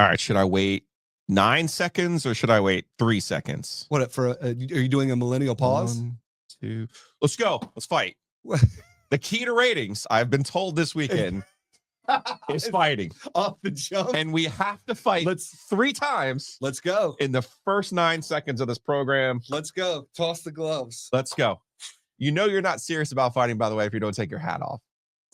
All right. Should I wait 9 seconds or should I wait 3 seconds? What are you doing a millennial pause? 1, 2. Let's go. Let's fight. The key to ratings, I've been told this weekend, is fighting off the jump. And we have to fight 3 times. Let's go. In the first 9 seconds of this program. Let's go. Toss the gloves. Let's go. You know you're not serious about fighting, by the way, if you don't take your hat off.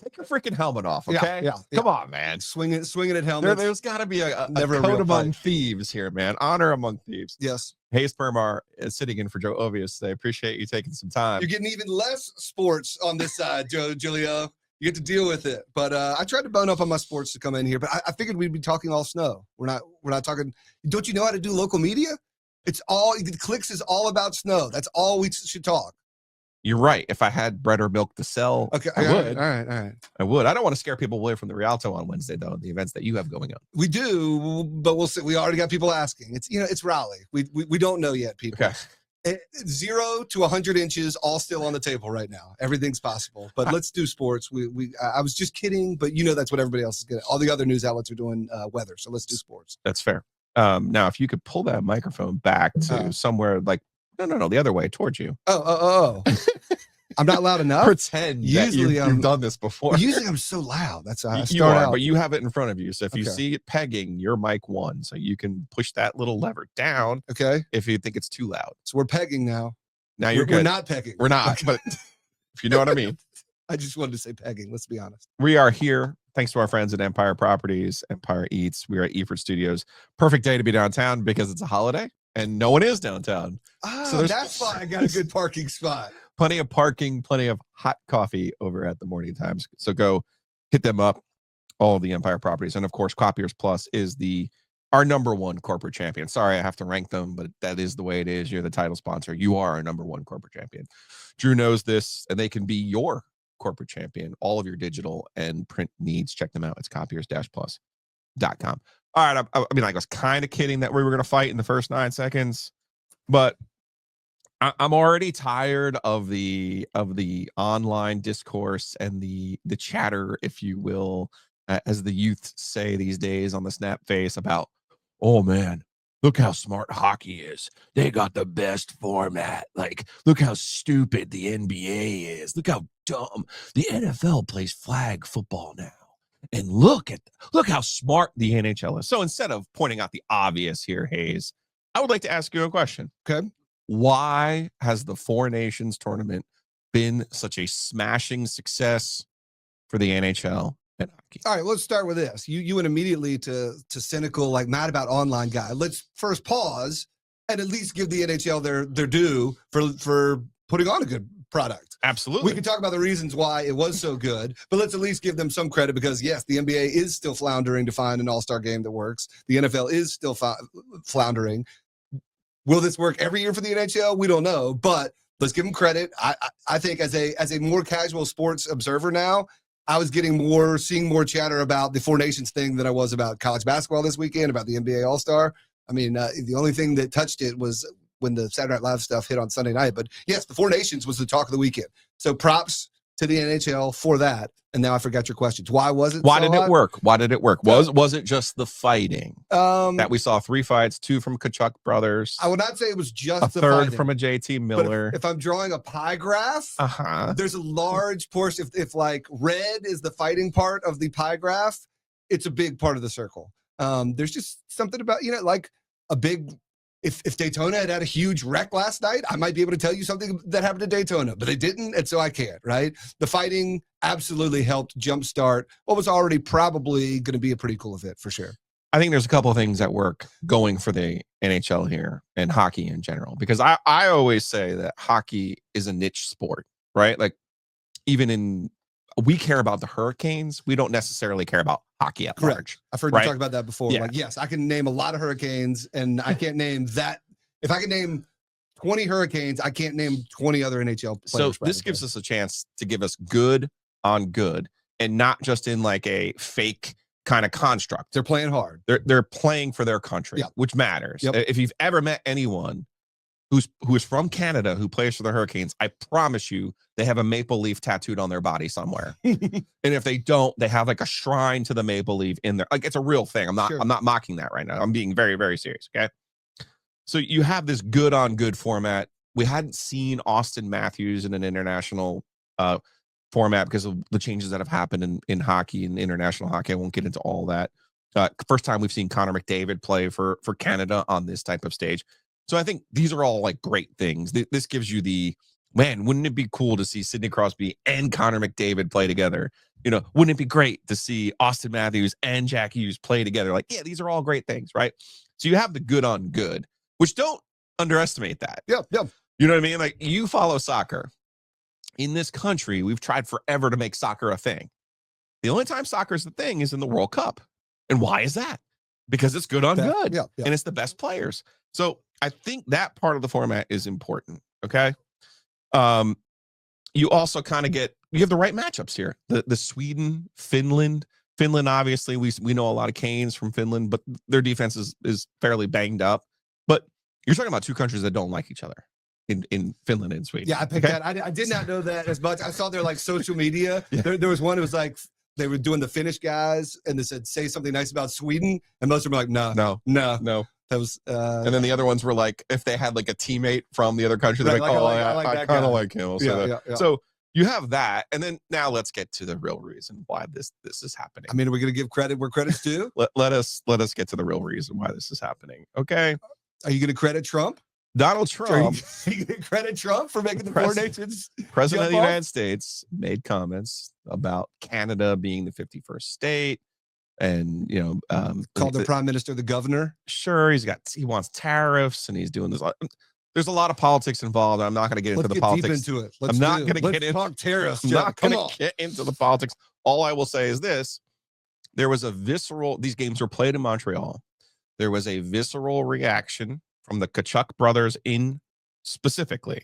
Take your freaking helmet off, okay? Yeah. Come on, man. Swinging at helmets. There's got to be a Never code among thieves here, man. Honor among thieves. Yes. Hayes Permar is sitting in for Joe Ovius today. Appreciate you taking some time. You're getting even less sports on this side, Joe Giglio. You get to deal with it. But I tried to bone up on my sports to come in here, but I figured we'd be talking all snow. We're not talking. Don't you know how to do local media? It's all clicks is all about snow. That's all we should talk. You're right. If I had bread or milk to sell, okay, I would. All right. I would. I don't want to scare people away from the Rialto on Wednesday, though, the events that you have going on. We do, but we'll see. We already got people asking. It's Raleigh. We don't know yet, people. Okay. 0 to 100 inches, all still on the table right now. Everything's possible, but let's do sports. I was just kidding, but that's what everybody else is getting. All the other news outlets are doing weather, so let's do sports. That's fair. Now, if you could pull that microphone back to somewhere like, no, the other way towards you. Oh. I'm not loud enough. Pretend usually that you've done this before. Usually I'm so loud. That's how I start you are, out. but you have it in front of you. So if you see it pegging, your mic won. So you can push that little lever down. Okay. If you think it's too loud. So we're pegging now. Now you're good. We're not pegging. We're not. But if you know what I mean. I just wanted to say pegging. Let's be honest. We are here. Thanks to our friends at Empire Properties, Empire Eats. We are at Eford Studios. Perfect day to be downtown because it's a holiday and no one is downtown. So that's why I got a good parking spot. Plenty of parking, plenty of hot coffee over at the Morning Times. So go hit them up, all the Empire Properties. And of course, Copiers Plus is our number one corporate champion. Sorry, I have to rank them, but that is the way it is. You're the title sponsor. You are our number one corporate champion. Drew knows this, and they can be your corporate champion. All of your digital and print needs. Check them out. It's copiers-plus.com. All right. I mean, I was kind of kidding that we were going to fight in the first 9 seconds, but I'm already tired of the online discourse and the chatter, if you will, as the youth say these days on the snap face about, oh man, look how smart hockey is. They got the best format. Like, look how stupid the NBA is. Look how dumb the NFL plays flag football now. And look how smart the NHL is. So instead of pointing out the obvious here, Hayes, I would like to ask you a question. Okay. Why has the Four Nations tournament been such a smashing success for the NHL and hockey? All right, let's start with this. You went immediately to cynical, like mad about online guy. Let's first pause and at least give the NHL their due for putting on a good product. Absolutely. We can talk about the reasons why it was so good, but let's at least give them some credit because, yes, the NBA is still floundering to find an all-star game that works. The NFL is still floundering. Will this work every year for the NHL? We don't know, but let's give them credit. I think as a more casual sports observer now, I was seeing more chatter about the Four Nations thing than I was about college basketball this weekend, about the NBA All-Star. I mean, the only thing that touched it was when the Saturday Night Live stuff hit on Sunday night. But yes, the Four Nations was the talk of the weekend. So props to the NHL for that. And now I forgot your questions. Why was it? Why did it work? Why did it work? Was it just the fighting that we saw? 3 fights, 2 from Kachuk brothers. I would not say it was just a the third fighting. From a JT Miller. But if I'm drawing a pie graph, there's a large portion. If like red is the fighting part of the pie graph, it's a big part of the circle. There's just something about, like a big. If Daytona had a huge wreck last night, I might be able to tell you something that happened to Daytona, but they didn't, and so I can't, right? The fighting absolutely helped jumpstart what was already probably going to be a pretty cool event for sure. I think there's a couple of things that work going for the NHL here and hockey in general, because I always say that hockey is a niche sport, right? Like we care about the Hurricanes. We don't necessarily care about hockey at large. I've heard you talk about that before. Yeah. Like, yes, I can name a lot of Hurricanes, and I can't name that. If I can name 20 Hurricanes, I can't name 20 other NHL players. So this gives us a chance to give us good on good, and not just in like a fake kind of construct. They're playing hard. They're playing for their country, which matters. If you've ever met anyone who is from Canada, who plays for the Hurricanes, I promise you they have a maple leaf tattooed on their body somewhere. And if they don't, they have like a shrine to the maple leaf in there. Like, it's a real thing. I'm not mocking that right now. I'm being very, very serious. Okay. So you have this good on good format. We hadn't seen Austin Matthews in an international format because of the changes that have happened in hockey and international hockey. I won't get into all that. First time we've seen Connor McDavid play for Canada on this type of stage. So I think these are all like great things. This gives you the, man, wouldn't it be cool to see Sidney Crosby and Connor McDavid play together? You know, wouldn't it be great to see Austin Matthews and Jack Hughes play together? Like, yeah, these are all great things, right? So you have the good on good, which don't underestimate that. Yeah. You know what I mean? Like, you follow soccer. In this country, we've tried forever to make soccer a thing. The only time soccer is the thing is in the World Cup. And why is that? Because it's good on good. Yeah. And it's the best players. So I think that part of the format is important. Okay. You also kind of you have the right matchups here. The Sweden, Finland, obviously we know a lot of Canes from Finland, but their defense is fairly banged up. But you're talking about two countries that don't like each other in Finland and Sweden. Yeah, I picked that. I did not know that as much. I saw their like social media. Yeah. There was one, it was like they were doing the Finnish guys and they said, say something nice about Sweden. And most of them were like, no. That was and then the other ones were like, if they had like a teammate from the other country, they're like, I kind of like him. Yeah. So you have that. And then now let's get to the real reason why this is happening. I mean, are we going to give credit where credit's due? let us get to the real reason why this is happening. Okay. Are you going to credit Trump? Donald Trump. Are you going to credit Trump for making the four nations? President of the United States made comments about Canada being the 51st state. And, you know, called the prime minister the governor. Sure, he wants tariffs and he's doing this. There's a lot of politics involved. I'm not going to get into the politics. Deep into it. I'm not going to get into talk tariffs. I'm not going to get into the politics. All I will say is this: there was a visceral. These games were played in Montreal. There was a visceral reaction from the Kachuk brothers specifically,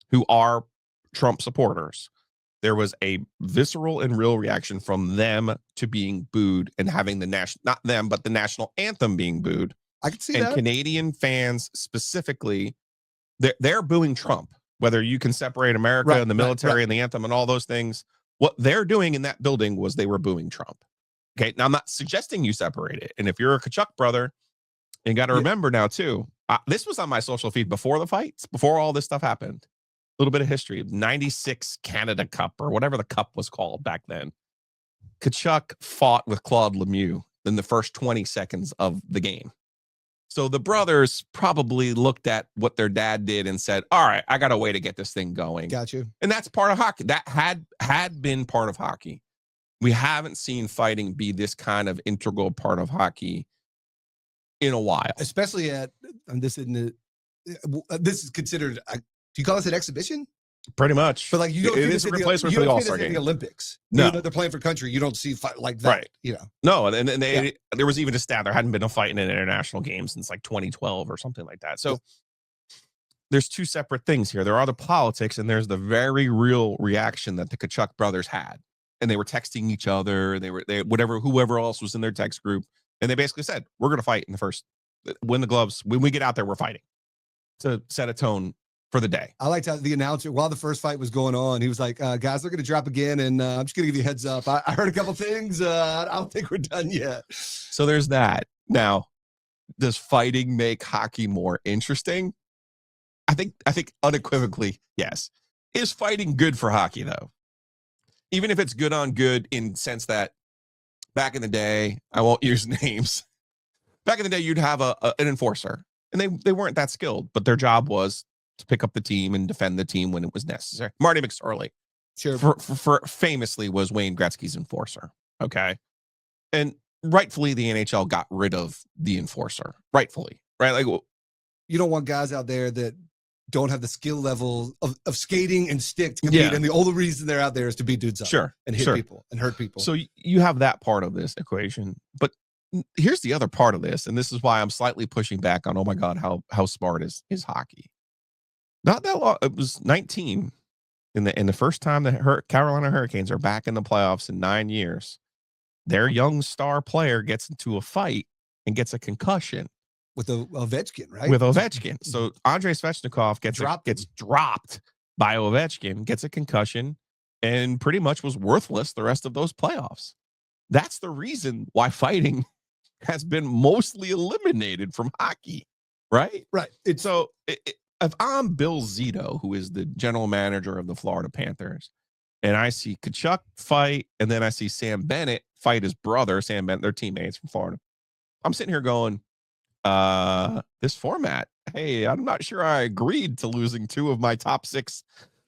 who are Trump supporters. There was a visceral and real reaction from them to being booed and having the national anthem being booed. I can see that. And Canadian fans specifically, they're booing Trump, whether you can separate America and the military and the anthem and all those things. What they're doing in that building was they were booing Trump. Okay. Now I'm not suggesting you separate it. And if you're a Kachuk brother, you got to remember now too, this was on my social feed before the fights, before all this stuff happened. A little bit of history. 96 Canada Cup or whatever the cup was called back then. Kachuk fought with Claude Lemieux in the first 20 seconds of the game. So the brothers probably looked at what their dad did and said, all right, I got a way to get this thing going. Got you. And that's part of hockey. That had been part of hockey. We haven't seen fighting be this kind of integral part of hockey in a while. Especially this is considered, do you call this an exhibition? Pretty much. But like, you don't it is a replacement for the All-Star game. The Olympics. No. They're playing for country. You don't see fight like that. Right. You know. No, and there was even a stat. There hadn't been a fight in an international game since like 2012 or something like that. So there's two separate things here. There are the politics and there's the very real reaction that the Kachuk brothers had. And they were texting each other. Whoever else was in their text group. And they basically said, we're going to fight in the first, win the gloves. When we get out there, we're fighting to set a tone for the day. I liked how the announcer, while the first fight was going on, he was like, guys, they're going to drop again. And I'm just going to give you a heads up. I heard a couple things. I don't think we're done yet. So there's that. Now, does fighting make hockey more interesting? I think unequivocally, yes. Is fighting good for hockey, though? Even if it's good on good in sense that back in the day, I won't use names. Back in the day, you'd have an enforcer. And they weren't that skilled, but their job was to pick up the team and defend the team when it was necessary. Marty McSorley, sure, for famously was Wayne Gretzky's enforcer. Okay, and rightfully the NHL got rid of the enforcer. Rightfully, right? Like, you don't want guys out there that don't have the skill level of skating and stick to compete, and the only reason they're out there is to beat dudes up, and hit people and hurt people. So you have that part of this equation, but here's the other part of this, and this is why I'm slightly pushing back on, oh my God, how smart is hockey. Not that long. It was 19 in the first time the Carolina Hurricanes are back in the playoffs in 9 years. Their young star player gets into a fight and gets a concussion. with Ovechkin, right? With Ovechkin. So Andrei Svechnikov gets Dropped by Ovechkin, gets a concussion, and pretty much was worthless the rest of those playoffs. That's the reason why fighting has been mostly eliminated from hockey, right? Right. If I'm Bill Zito, who is the general manager of the Florida Panthers, and I see Tkachuk fight, and then I see Sam Bennett fight his brother, Sam Bennett, they're teammates from Florida. I'm sitting here going, this format, hey, I'm not sure I agreed to losing 2 of my top 6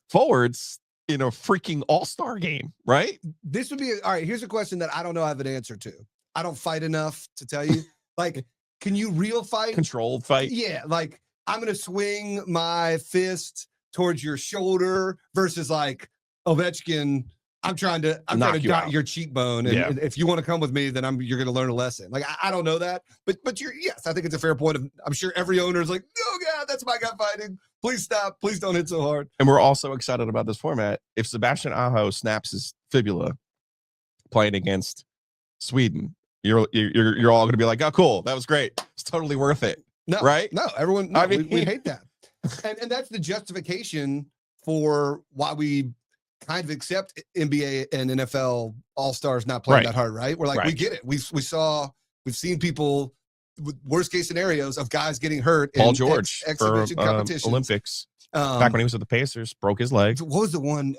forwards in a freaking all-star game, right? This would be all right. Here's a question that I don't know I have an answer to. I don't fight enough to tell you. Like, can you real fight? Controlled fight? Yeah, like I'm gonna swing my fist towards your shoulder versus like Ovechkin. I'm trying to dot your cheekbone, and if you want to come with me, then you're going to learn a lesson. Like I don't know that, but yes, I think it's a fair point. I'm sure every owner is like, oh God, that's my guy fighting. Please stop. Please don't hit so hard. And we're also excited about this format. If Sebastian Aho snaps his fibula playing against Sweden, you're all going to be like, oh, cool, that was great. It's totally worth it. No, right? No, everyone. No, I mean, we hate that, and that's the justification for why we kind of accept NBA and NFL all-stars not playing that hard, right? We're like, we get it. We've seen people with worst case scenarios of guys getting hurt. Paul George exhibition competitions. Olympics. Back when he was with the Pacers, broke his leg. What was the one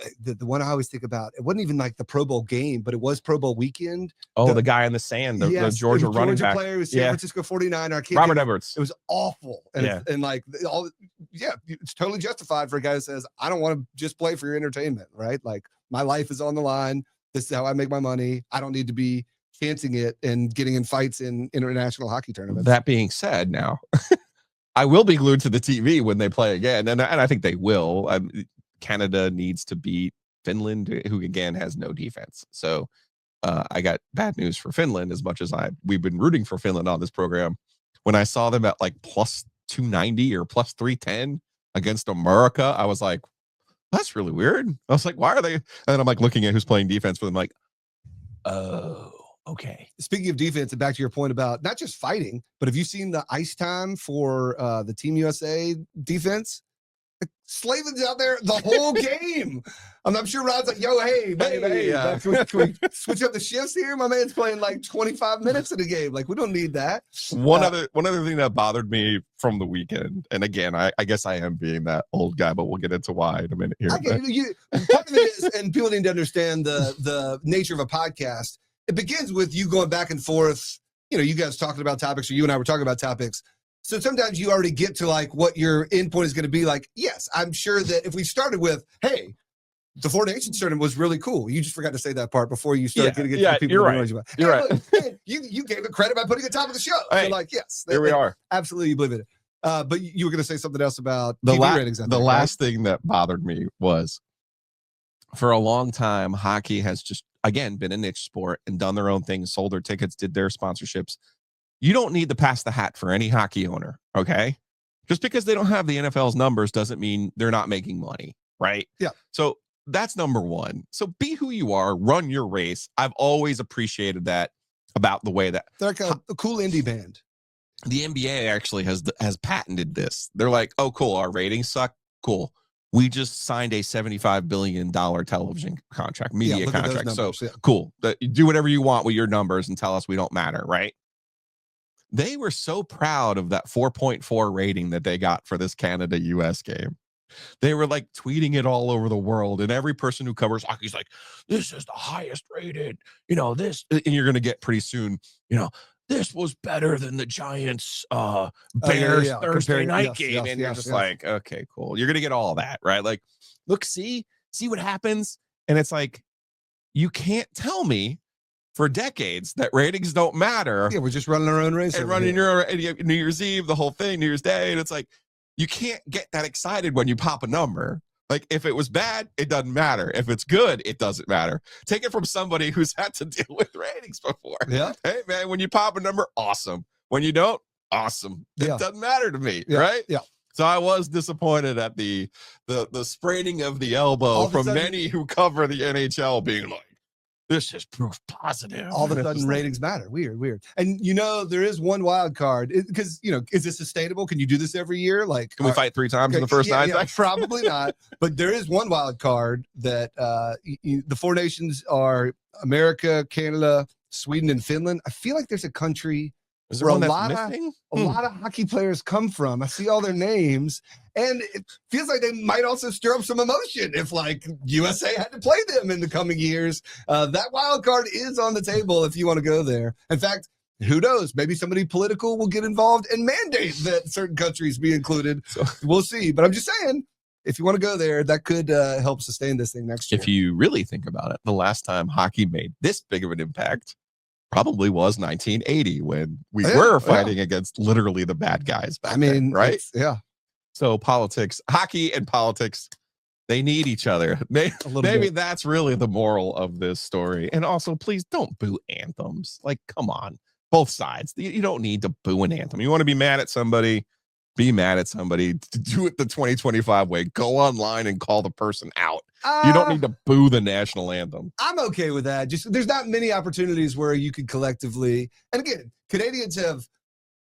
I always think about? It wasn't even like the Pro Bowl game, but it was Pro Bowl weekend. Oh, the guy in the sand, the Georgia running back. Player was San Francisco 49er. Robert Edwards. It was awful. And like it's totally justified for a guy who says, I don't want to just play for your entertainment, right? Like my life is on the line. This is how I make my money. I don't need to be chancing it and getting in fights in international hockey tournaments. That being said, now I will be glued to the TV when they play again, and I think they will. Canada needs to beat Finland, who again has no defense. So I got bad news for Finland. As much as we've been rooting for Finland on this program, when I saw them at like plus 290 or plus 310 against America, I was like, that's really weird. I was like, why are they? And then I'm like looking at who's playing defense for them, like, oh. Okay. Speaking of defense, and back to your point about not just fighting, but have you seen the ice time for the Team USA defense? Like, Slavin's out there the whole game. I'm sure Rod's like, yo, hey, can we switch up the shifts here? My man's playing like 25 minutes in the game. Like, we don't need that. One other thing that bothered me from the weekend, and again, I guess I am being that old guy, but we'll get into why in a minute here. Part of it is, and people need to understand the nature of a podcast. It begins with you going back and forth, you guys talking about topics, or you and I were talking about topics. So sometimes you already get to like what your endpoint is going to be like. Yes, I'm sure that if we started with, hey, the Four Nations tournament was really cool. You just forgot to say that part before you started getting into people. You're right. You're right. Look, you gave it credit by putting it top of the show. Hey, so like, yes. Here we are. Absolutely, you believe in it. But you were going to say something else about the TV ratings. The last thing that bothered me was, for a long time, hockey has just, again, been a niche sport and done their own thing, sold their tickets, did their sponsorships. You don't need to pass the hat for any hockey owner, okay? Just because they don't have the NFL's numbers doesn't mean they're not making money, right? Yeah. So that's number one. So be who you are, run your race. I've always appreciated that about the way that they're like a cool indie band. The NBA actually has patented this. They're like, oh, cool, our ratings suck. Cool. We just signed a $75 billion television contract, media contract. Numbers, so cool. Do whatever you want with your numbers and tell us we don't matter, right? They were so proud of that 4.4 rating that they got for this Canada-US game. They were like tweeting it all over the world, and every person who covers hockey's like, this is the highest rated, this, and you're going to get pretty soon, this was better than the Giants Bears Thursday night game. And you're just like, okay, cool. You're going to get all that, right? Like, look, see what happens. And it's like, you can't tell me for decades that ratings don't matter. Yeah, we're just running our own race. And running your New Year's Eve, the whole thing, New Year's Day. And it's like, you can't get that excited when you pop a number. Like, if it was bad, it doesn't matter. If it's good, it doesn't matter. Take it from somebody who's had to deal with ratings before. Yeah. Hey, man, when you pop a number, awesome. When you don't, awesome. It doesn't matter to me, right? Yeah. So I was disappointed at the spraining of the elbow from many who cover the NHL being like, This is proof positive. All of a sudden, ratings matter. Weird. And there is one wild card because is this sustainable? Can you do this every year? Like, can we fight 3 times in the first 9 seconds? Probably not. But there is one wild card that the 4 nations are America, Canada, Sweden, and Finland. I feel like there's a country Is there where one a that's lot missing? of hockey players come from. I see all their names, and it feels like they might also stir up some emotion if, like, USA had to play them in the coming years. That wild card is on the table if you want to go there. In fact, who knows? Maybe somebody political will get involved and mandate that certain countries be included. So we'll see. But I'm just saying, if you want to go there, that could help sustain this thing next year. If you really think about it, the last time hockey made this big of an impact probably was 1980 when we were fighting against literally the bad guys back then, right? Yeah. So hockey and politics, they need each other. Maybe that's really the moral of this story. And also, please don't boo anthems. Like, come on, both sides. You don't need to boo an anthem. You want to be mad at somebody, be mad at somebody. Do it the 2025 way. Go online and call the person out. You don't need to boo the national anthem. I'm okay with that. Just there's not many opportunities where you could collectively, and again, Canadians have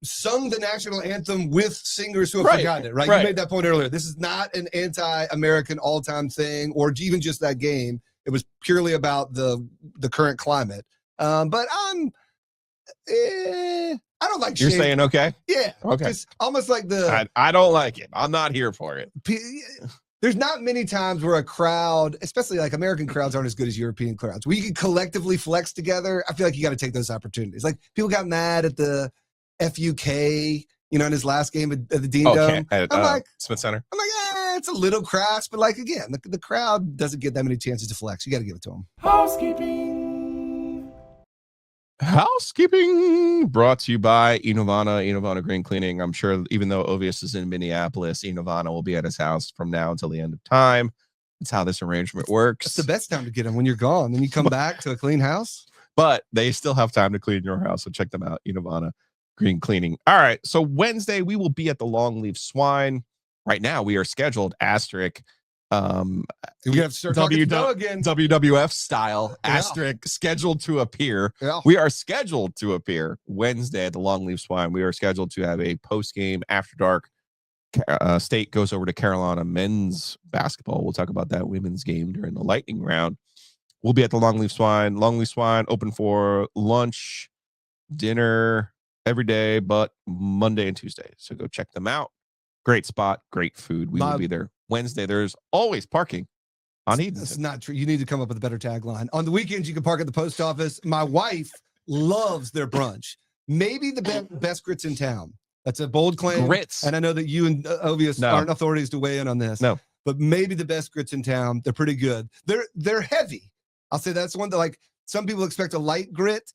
sung the national anthem with singers who have forgotten it, right? You made that point earlier. This is not an anti-American all-time thing or even just that game. It was purely about the current climate. But I don't like You're saying okay? Yeah. Okay. Just almost like I don't like it. I'm not here for it. There's not many times where a crowd, especially like American crowds, aren't as good as European crowds, where you can collectively flex together. I feel like you got to take those opportunities. Like, people got mad at the FUK, in his last game at the Dean Dome. I'm like, Smith Center. I'm like, it's a little crass, but like, again, the crowd doesn't get that many chances to flex. You got to give it to them. Housekeeping brought to you by Inovana Green Cleaning. I'm sure even though Ovius is in Minneapolis, Inovana will be at his house from now until the end of time. That's how this arrangement works. It's the best time to get them when you're gone. Then you come back to a clean house. But they still have time to clean your house, so check them out, Inovana Green Cleaning. All right, so Wednesday we will be at the Longleaf Swine. Right now we are scheduled asterisk. We have to start talking to Joe again. WWF style asterisk scheduled to appear. Yeah. We are scheduled to appear Wednesday at the Longleaf Swine. We are scheduled to have a post game after dark. State goes over to Carolina men's basketball. We'll talk about that women's game during the lightning round. We'll be at the Longleaf Swine. Longleaf Swine open for lunch, dinner every day, but Monday and Tuesday. So go check them out. Great spot, great food. We will be there Wednesday. There's always parking on Eden. That's not true. You need to come up with a better tagline. On the weekends, you can park at the post office. My wife loves their brunch. Maybe the best grits in town. That's a bold claim. Grits. And I know that you and Ovius aren't authorities to weigh in on this. No. But maybe the best grits in town. They're pretty good. They're heavy. I'll say that's one that, like, some people expect a light grit,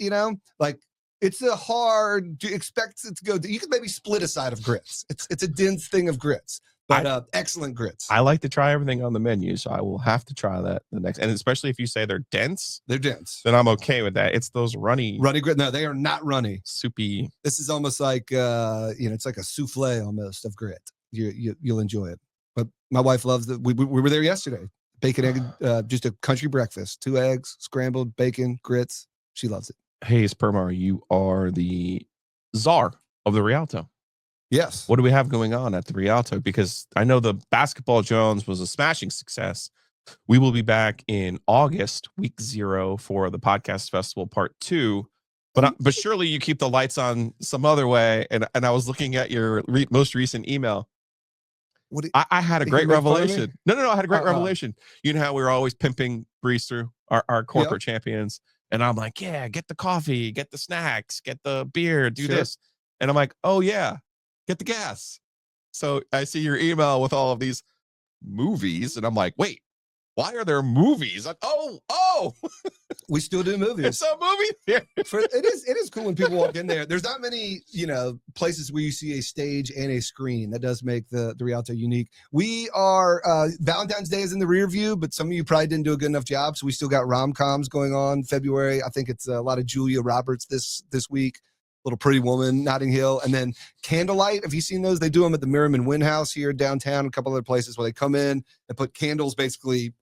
like, it's a hard to expect it to go. You could maybe split a side of grits. It's a dense thing of grits, but excellent grits. I like to try everything on the menu, so I will have to try that the next. And especially if you say they're dense, then I'm okay with that. It's those runny grit. No, they are not runny. Soupy. This is almost like it's like a souffle almost of grit. You'll enjoy it. But my wife loves it. We were there yesterday. Bacon, egg, just a country breakfast. 2 eggs, scrambled bacon, grits. She loves it. Hey, Permar, you are the czar of the Rialto. Yes. What do we have going on at the Rialto? Because I know the Basketball Jones was a smashing success. We will be back in August, week 0, for the Podcast Festival Part 2. But surely you keep the lights on some other way. And I was looking at your most recent email. I had a great revelation. No, I had a great revelation. You know how we were always pimping Breeze through our corporate champions. And I'm like, yeah, get the coffee, get the snacks, get the beer, do this. And I'm like, oh, yeah, get the gas. So I see your email with all of these movies. And I'm like, wait, why are there movies? Like, oh, we still do movies. It's a movie theater. It is cool when people walk in there. There's not many, places where you see a stage and a screen. That does make the Rialto unique. We are Valentine's Day is in the rear view, but some of you probably didn't do a good enough job. So we still got rom-coms going on February. I think it's a lot of Julia Roberts this week. Little Pretty Woman, Notting Hill, and then Candlelight. Have you seen those? They do them at the Merriman Wynn House here downtown, a couple other places where they come in and put candles basically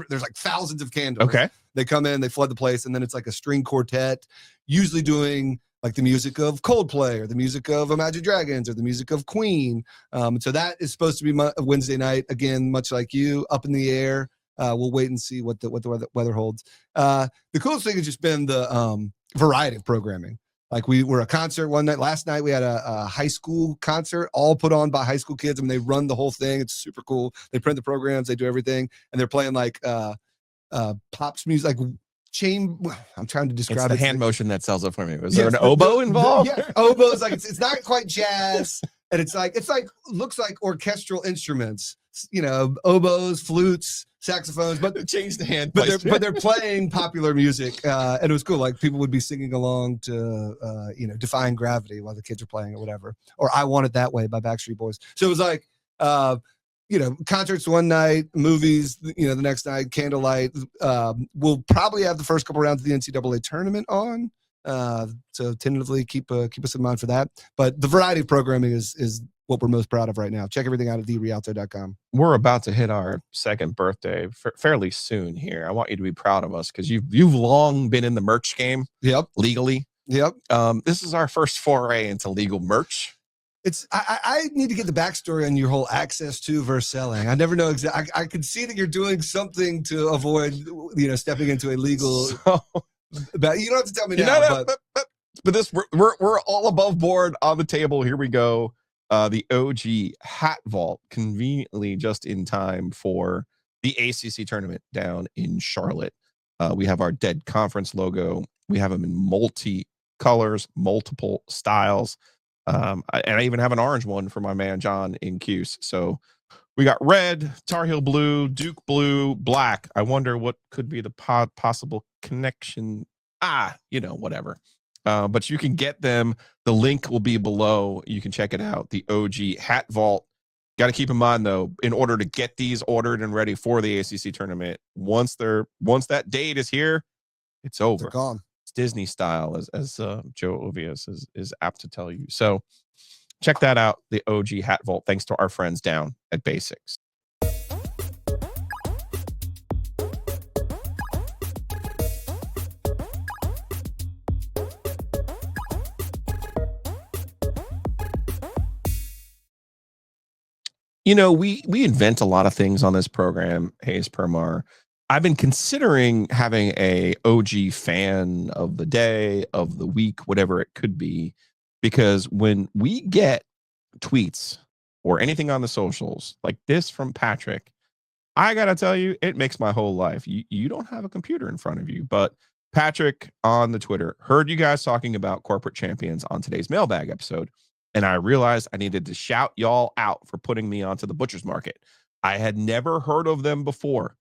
there's like thousands of candles. Okay. They come in, they flood the place, and then it's like a string quartet, usually doing like the music of Coldplay or the music of Imagine Dragons or the music of Queen. So that is supposed to be Wednesday night. Again, much like you, up in the air. We'll wait and see what the weather holds. The coolest thing has just been the variety of programming. Like we were a concert one night. Last night we had a high school concert, all put on by high school kids. I mean, they run the whole thing. It's super cool. They print the programs, they do everything, and they're playing like pops music, like I'm trying to describe it's the it. hand motion that sells it for me. Was there an oboe involved? Yeah, oboes. Like it's not quite jazz, and it's like looks like orchestral instruments. You know, oboes, flutes, saxophones, but change the hand. But they're playing popular music, and it was cool. Like people would be singing along to Defying Gravity while the kids are playing or whatever, or I Want It That Way by Backstreet Boys. So it was like concerts one night, movies, the next night, candlelight. We'll probably have the first couple rounds of the NCAA tournament on. So tentatively keep us in mind for that. But the variety of programming is what we're most proud of right now. Check everything out at therealto.com. We're about to hit our second birthday fairly soon here. I want you to be proud of us because you've long been in the merch game. Yep. Legally. Yep. This is our first foray into legal merch. I need to get the backstory on your whole access to versus selling. I never know exactly. I could see that you're doing something to avoid, stepping into a legal. But you don't have to tell me now. But this we're all above board on the table. Here we go. The OG hat vault, conveniently just in time for the ACC tournament down in Charlotte. We have our Dead Conference logo. We have them in multi colors, multiple styles. And I even have an orange one for my man John in Keatts. So we got red, Tar Heel blue, Duke blue, black. I wonder what could be the possible connection. Whatever. But you can get them. The link will be below. You can check it out. The OG hat vault. Got to keep in mind though, in order to get these ordered and ready for the ACC tournament, once that date is here, it's over. They're gone. Disney style, as Joe Ovius is apt to tell you. So check that out, the OG hat vault, thanks to our friends down at Basics. We invent a lot of things on this program, Hayes Permar. I've been considering having a OG fan of the day, of the week, whatever it could be, because when we get tweets or anything on the socials like this from Patrick, I got to tell you, it makes my whole life. You don't have a computer in front of you, but Patrick on the Twitter heard you guys talking about corporate champions on today's mailbag episode, and I realized I needed to shout y'all out for putting me onto the butcher's market. I had never heard of them before,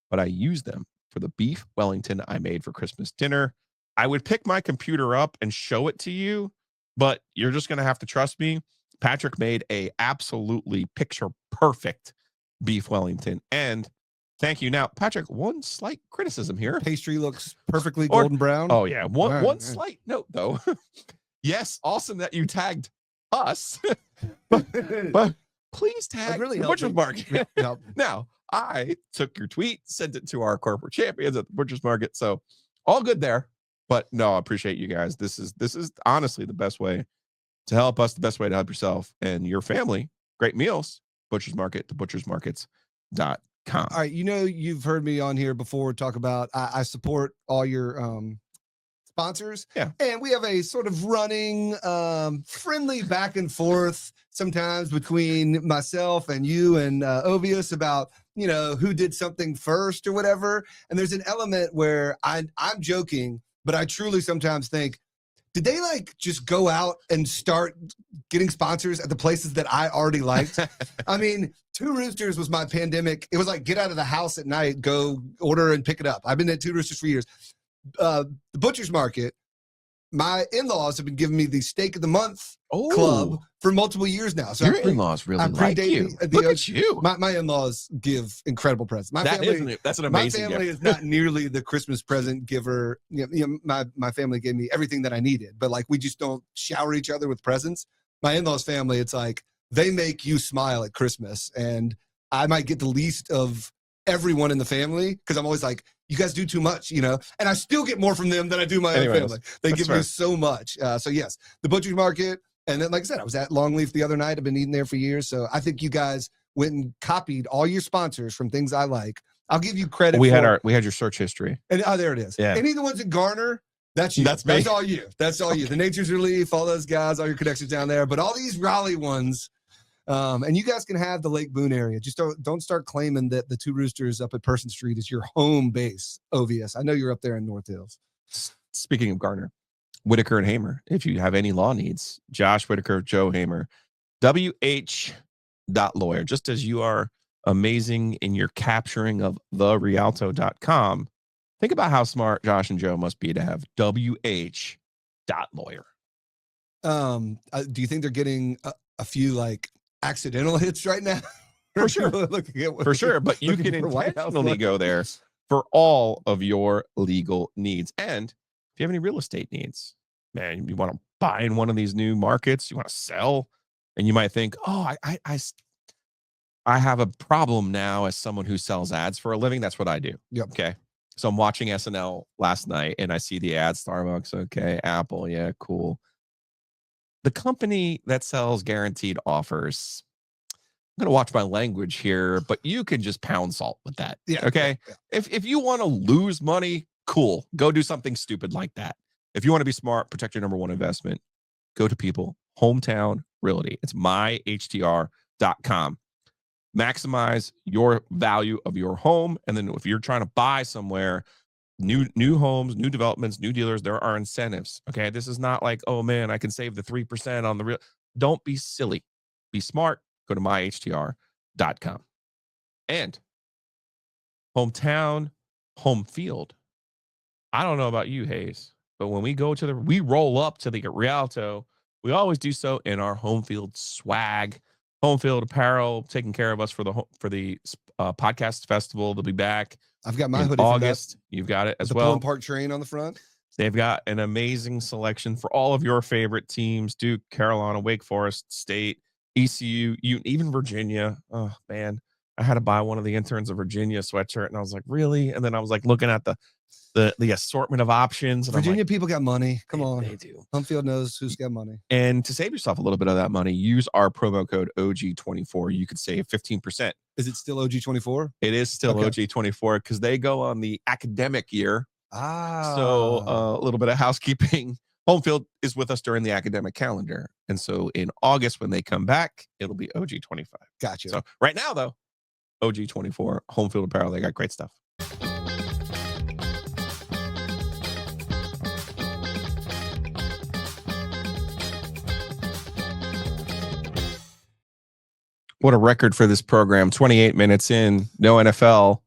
but I used them for the beef Wellington I made for Christmas dinner. I would pick my computer up and show it to you, but you're just going to have to trust me. Patrick made a absolutely picture perfect beef Wellington. And thank you. Now, Patrick, one slight criticism here. Pastry looks perfectly golden brown. Oh, yeah. One slight note, though. Yes, awesome that you tagged us, but please tag really the Butcher's Market. Yep. Now, I took your tweet, sent it to our corporate champions at the Butcher's Market. So all good there. But no, I appreciate you guys. This is honestly the best way to help us, the best way to help yourself and your family. Great meals. Butcher's Market, thebutchersmarkets.com. All right. You've heard me on here before talk about I support all your sponsors. Yeah. And we have a sort of running friendly back and forth sometimes between myself and you and Ovius about, who did something first or whatever. And there's an element where I'm joking, but I truly sometimes think, did they just go out and start getting sponsors at the places that I already liked? I mean, Two Roosters was my pandemic. It was like get out of the house at night, go order and pick it up. I've been at Two Roosters for years. The Butcher's Market, my in-laws have been giving me the Steak of the Month club for multiple years now. So your in-laws really like you. Look at you. My in-laws give incredible presents. That's an amazing My family gift. is not nearly the Christmas present giver. My family gave me everything that I needed, but we just don't shower each other with presents. My in-laws family, it's like they make you smile at Christmas, and I might get the least of everyone in the family because I'm always like, you guys do too much, you know, and I still get more from them than I do my own family. They give me so much. So yes, the butcher's market. And then, like I said, I was at Longleaf the other night. I've been eating there for years. So I think you guys went and copied all your sponsors from things I like. I'll give you credit. We had your search history. And there it is. Yeah. Any of the ones at Garner, that's you. That's me. That's all you. That's all you. The Nature's Relief, all those guys, all your connections down there. But all these Raleigh ones, and you guys can have the Lake Boone area. Just don't start claiming that the Two Roosters up at Person Street is your home base, OVS. I know you're up there in North Hills. Speaking of Garner, Whitaker and Hamer, if you have any law needs, Josh Whitaker, Joe Hamer, WH.lawyer. Just as you are amazing in your capturing of therialto.com, think about how smart Josh and Joe must be to have WH.lawyer. Do you think they're getting a few like accidental hits right now? For sure. For sure. But you can intentionally go there for all of your legal needs. And if you have any real estate needs, man, you want to buy in one of these new markets, you want to sell, and you might think, oh, I have a problem now as someone who sells ads for a living. That's what I do. Yep. Okay. So I'm watching SNL last night and I see the ad, Starbucks. Okay. Apple. Yeah. Cool. The company that sells guaranteed offers, I'm going to watch my language here, but you can just pound salt with that. Yeah. Okay. Yeah. If you want to lose money, cool. Go do something stupid like that. If you want to be smart, protect your number one investment, go to people, Hometown Realty. It's myhtr.com. Maximize your value of your home. And then if you're trying to buy somewhere, new homes, new developments, new dealers, there are incentives. Okay. This is not like, oh man, I can save the 3% on the real. Don't be silly. Be smart. Go to myhtr.com. And Hometown Home Field. I don't know about you, Hayes, but when we roll up to the Rialto, we always do so in our home field swag, home field apparel, taking care of us for the podcast festival. They'll be back. I've got my in hoodie August. You've got it as well. The Park train on the front. They've got an amazing selection for all of your favorite teams: Duke, Carolina, Wake Forest State, ECU, even Virginia. Oh man, I had to buy one of the interns of Virginia sweatshirt, and I was like, really? And then I was like looking at the assortment of options. And Virginia like, people got money. Come on. They do. Home field knows who's got money. And to save yourself a little bit of that money, use our promo code OG24. You could save 15%. Is it still OG24? It is still OG24 because they go on the academic year. So a little bit of housekeeping. Home field is with us during the academic calendar. And so in August, when they come back, it'll be OG25. Gotcha. So right now, though, OG24, home field apparel, they got great stuff. What a record for this program. 28 minutes in, no NFL,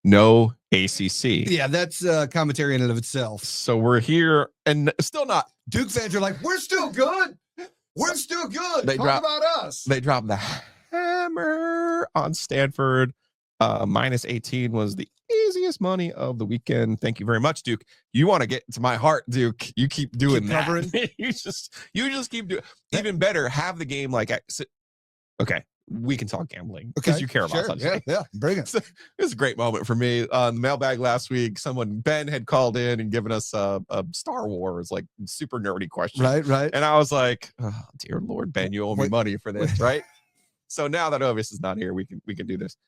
no ACC. Yeah, that's commentary in and of itself. So we're here and still not. Duke fans are like, we're still good. We're still good. Talk about us. They dropped the hammer on Stanford. Minus 18 was the easiest money of the weekend. Thank you very much, Duke. You want to get to my heart, Duke. You keep doing that. Covering. you just keep doing. Even better, have the game like. Okay. We can talk gambling because you care about such things. Yeah, bring it. It was a great moment for me. On the mailbag last week, Ben had called in and given us a Star Wars, like super nerdy question. Right. And I was like, oh, dear Lord, Ben, you owe me money for this, right? So now that Ovis is not here, we can do this.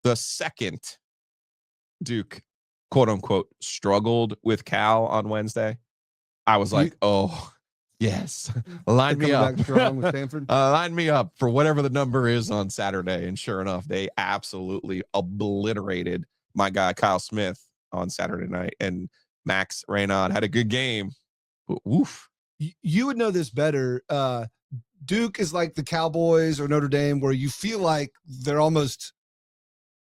The second Duke, quote unquote, struggled with Cal on Wednesday, I was like, oh, yes, line me up. With Stanford. Line me up for whatever the number is on Saturday. And sure enough, they absolutely obliterated my guy Kyle Smith on Saturday night. And Max Reynaud had a good game. Oof. You would know this better. Duke is like the Cowboys or Notre Dame, where you feel like you're almost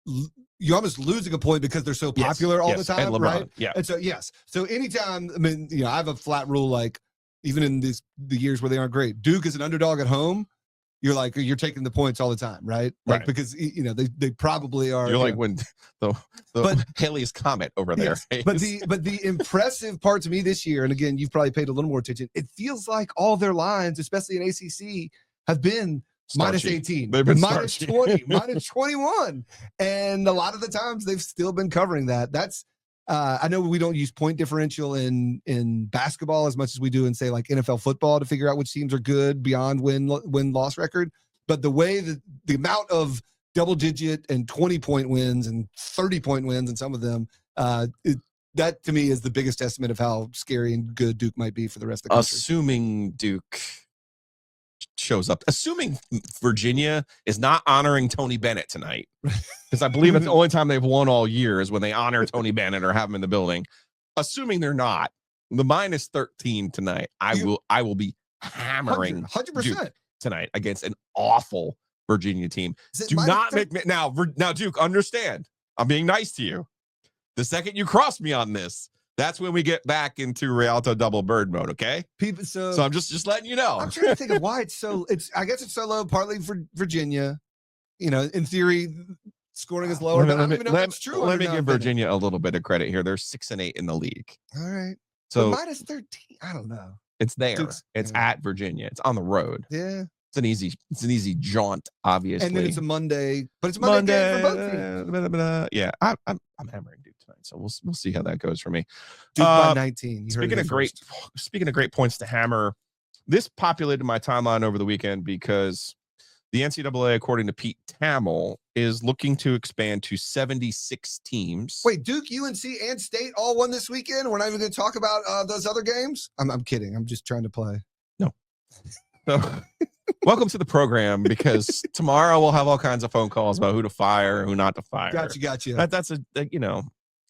losing a point because they're so popular all the time, and LeBron, right? Yeah. And so so anytime, I mean, I have a flat rule, like even in the years where they aren't great, Duke is an underdog at home. You're taking the points all the time, right? Like, because they probably are. You're like when the Halley's Comet over there. Yes, but the impressive part to me this year, and again, you've probably paid a little more attention. It feels like all their lines, especially in ACC, have been minus starchy. 18, They've been minus starchy. 20, minus 21. And a lot of the times they've still been covering that. That's I know we don't use point differential in basketball as much as we do in, say, like NFL football to figure out which teams are good beyond win-loss record. But the way that the amount of double-digit and 20-point wins and 30-point wins and some of them, that to me is the biggest testament of how scary and good Duke might be for the rest of the country. Assuming Duke shows up, assuming Virginia is not honoring Tony Bennett tonight, because I believe it's the only time they've won all year is when they honor Tony Bennett or have him in the building. Assuming they're not, the minus 13 tonight, I will be hammering 100% Duke tonight against an awful Virginia team. Do not make me now. Duke, understand. I'm being nice to you. The second you cross me on this, that's when we get back into Rialto double bird mode. Okay, people. So I'm just letting you know. I'm trying to think of why it's so. I guess it's so low. Partly for Virginia. In theory, scoring is lower. But I don't even know if that's true. Let me give Virginia a little bit of credit here. They're 6-8 in the league. All right. So but minus 13. I don't know. It's there. It's at Virginia. It's on the road. Yeah. It's an easy jaunt, obviously. And then it's a Monday, but it's a Monday game for both teams. Yeah, I'm hammering Duke tonight, so we'll see how that goes for me. Duke by 19. Speaking of great points to hammer, this populated my timeline over the weekend because the NCAA, according to Pete Thamel, is looking to expand to 76 teams. Wait, Duke, UNC, and State all won this weekend? We're not even going to talk about those other games? I'm kidding. I'm just trying to play. No. So, welcome to the program, because tomorrow we'll have all kinds of phone calls about who to fire, who not to fire. Gotcha.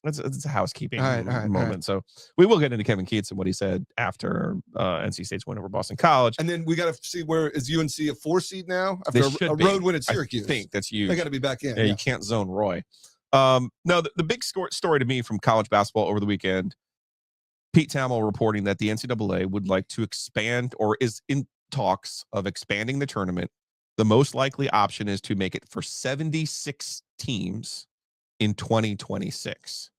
That's a housekeeping moment. So we will get into Kevin Keatts and what he said after NC State's win over Boston College. And then we got to see, where is UNC a 4 seed now after a road win at Syracuse? I think that's huge. They got to be back in. Yeah, you can't zone Roy. No, the big story to me from college basketball over the weekend, Pete Thamel reporting that the NCAA would like to expand, or is in talks of expanding the tournament. The most likely option is to make it for 76 teams in 2026.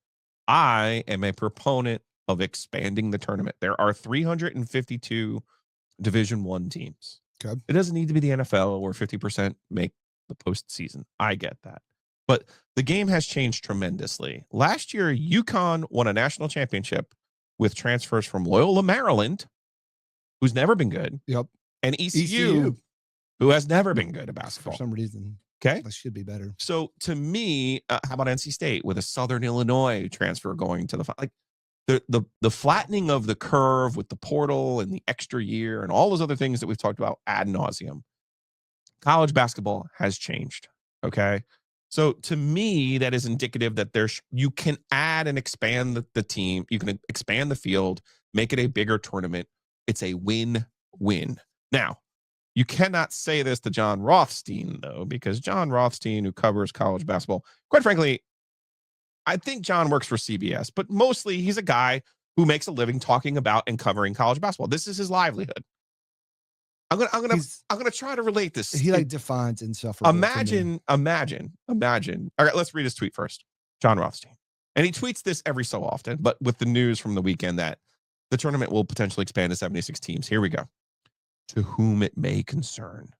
I am a proponent of expanding the tournament. There are 352 Division I teams. Okay. It doesn't need to be the NFL where 50% make the postseason. I get that. But the game has changed tremendously. Last year, UConn won a national championship with transfers from Loyola, Maryland, who's never been good. Yep. And ECU, who has never been good at basketball. For some reason. Okay. That should be better. So to me, how about NC State with a Southern Illinois transfer going to the flattening of the curve with the portal and the extra year and all those other things that we've talked about ad nauseum. College basketball has changed. Okay. So to me, that is indicative that you can add and expand the team. You can expand the field, make it a bigger tournament. It's a win-win. Now, you cannot say this to John Rothstein, though, because John Rothstein, who covers college basketball, quite frankly, I think John works for CBS, but mostly he's a guy who makes a living talking about and covering college basketball. This is his livelihood. I'm gonna try to relate this. He defines insufferable. Imagine. All right, let's read his tweet first. John Rothstein, and he tweets this every so often, but with the news from the weekend that the tournament will potentially expand to 76 teams. Here we go. To whom it may concern,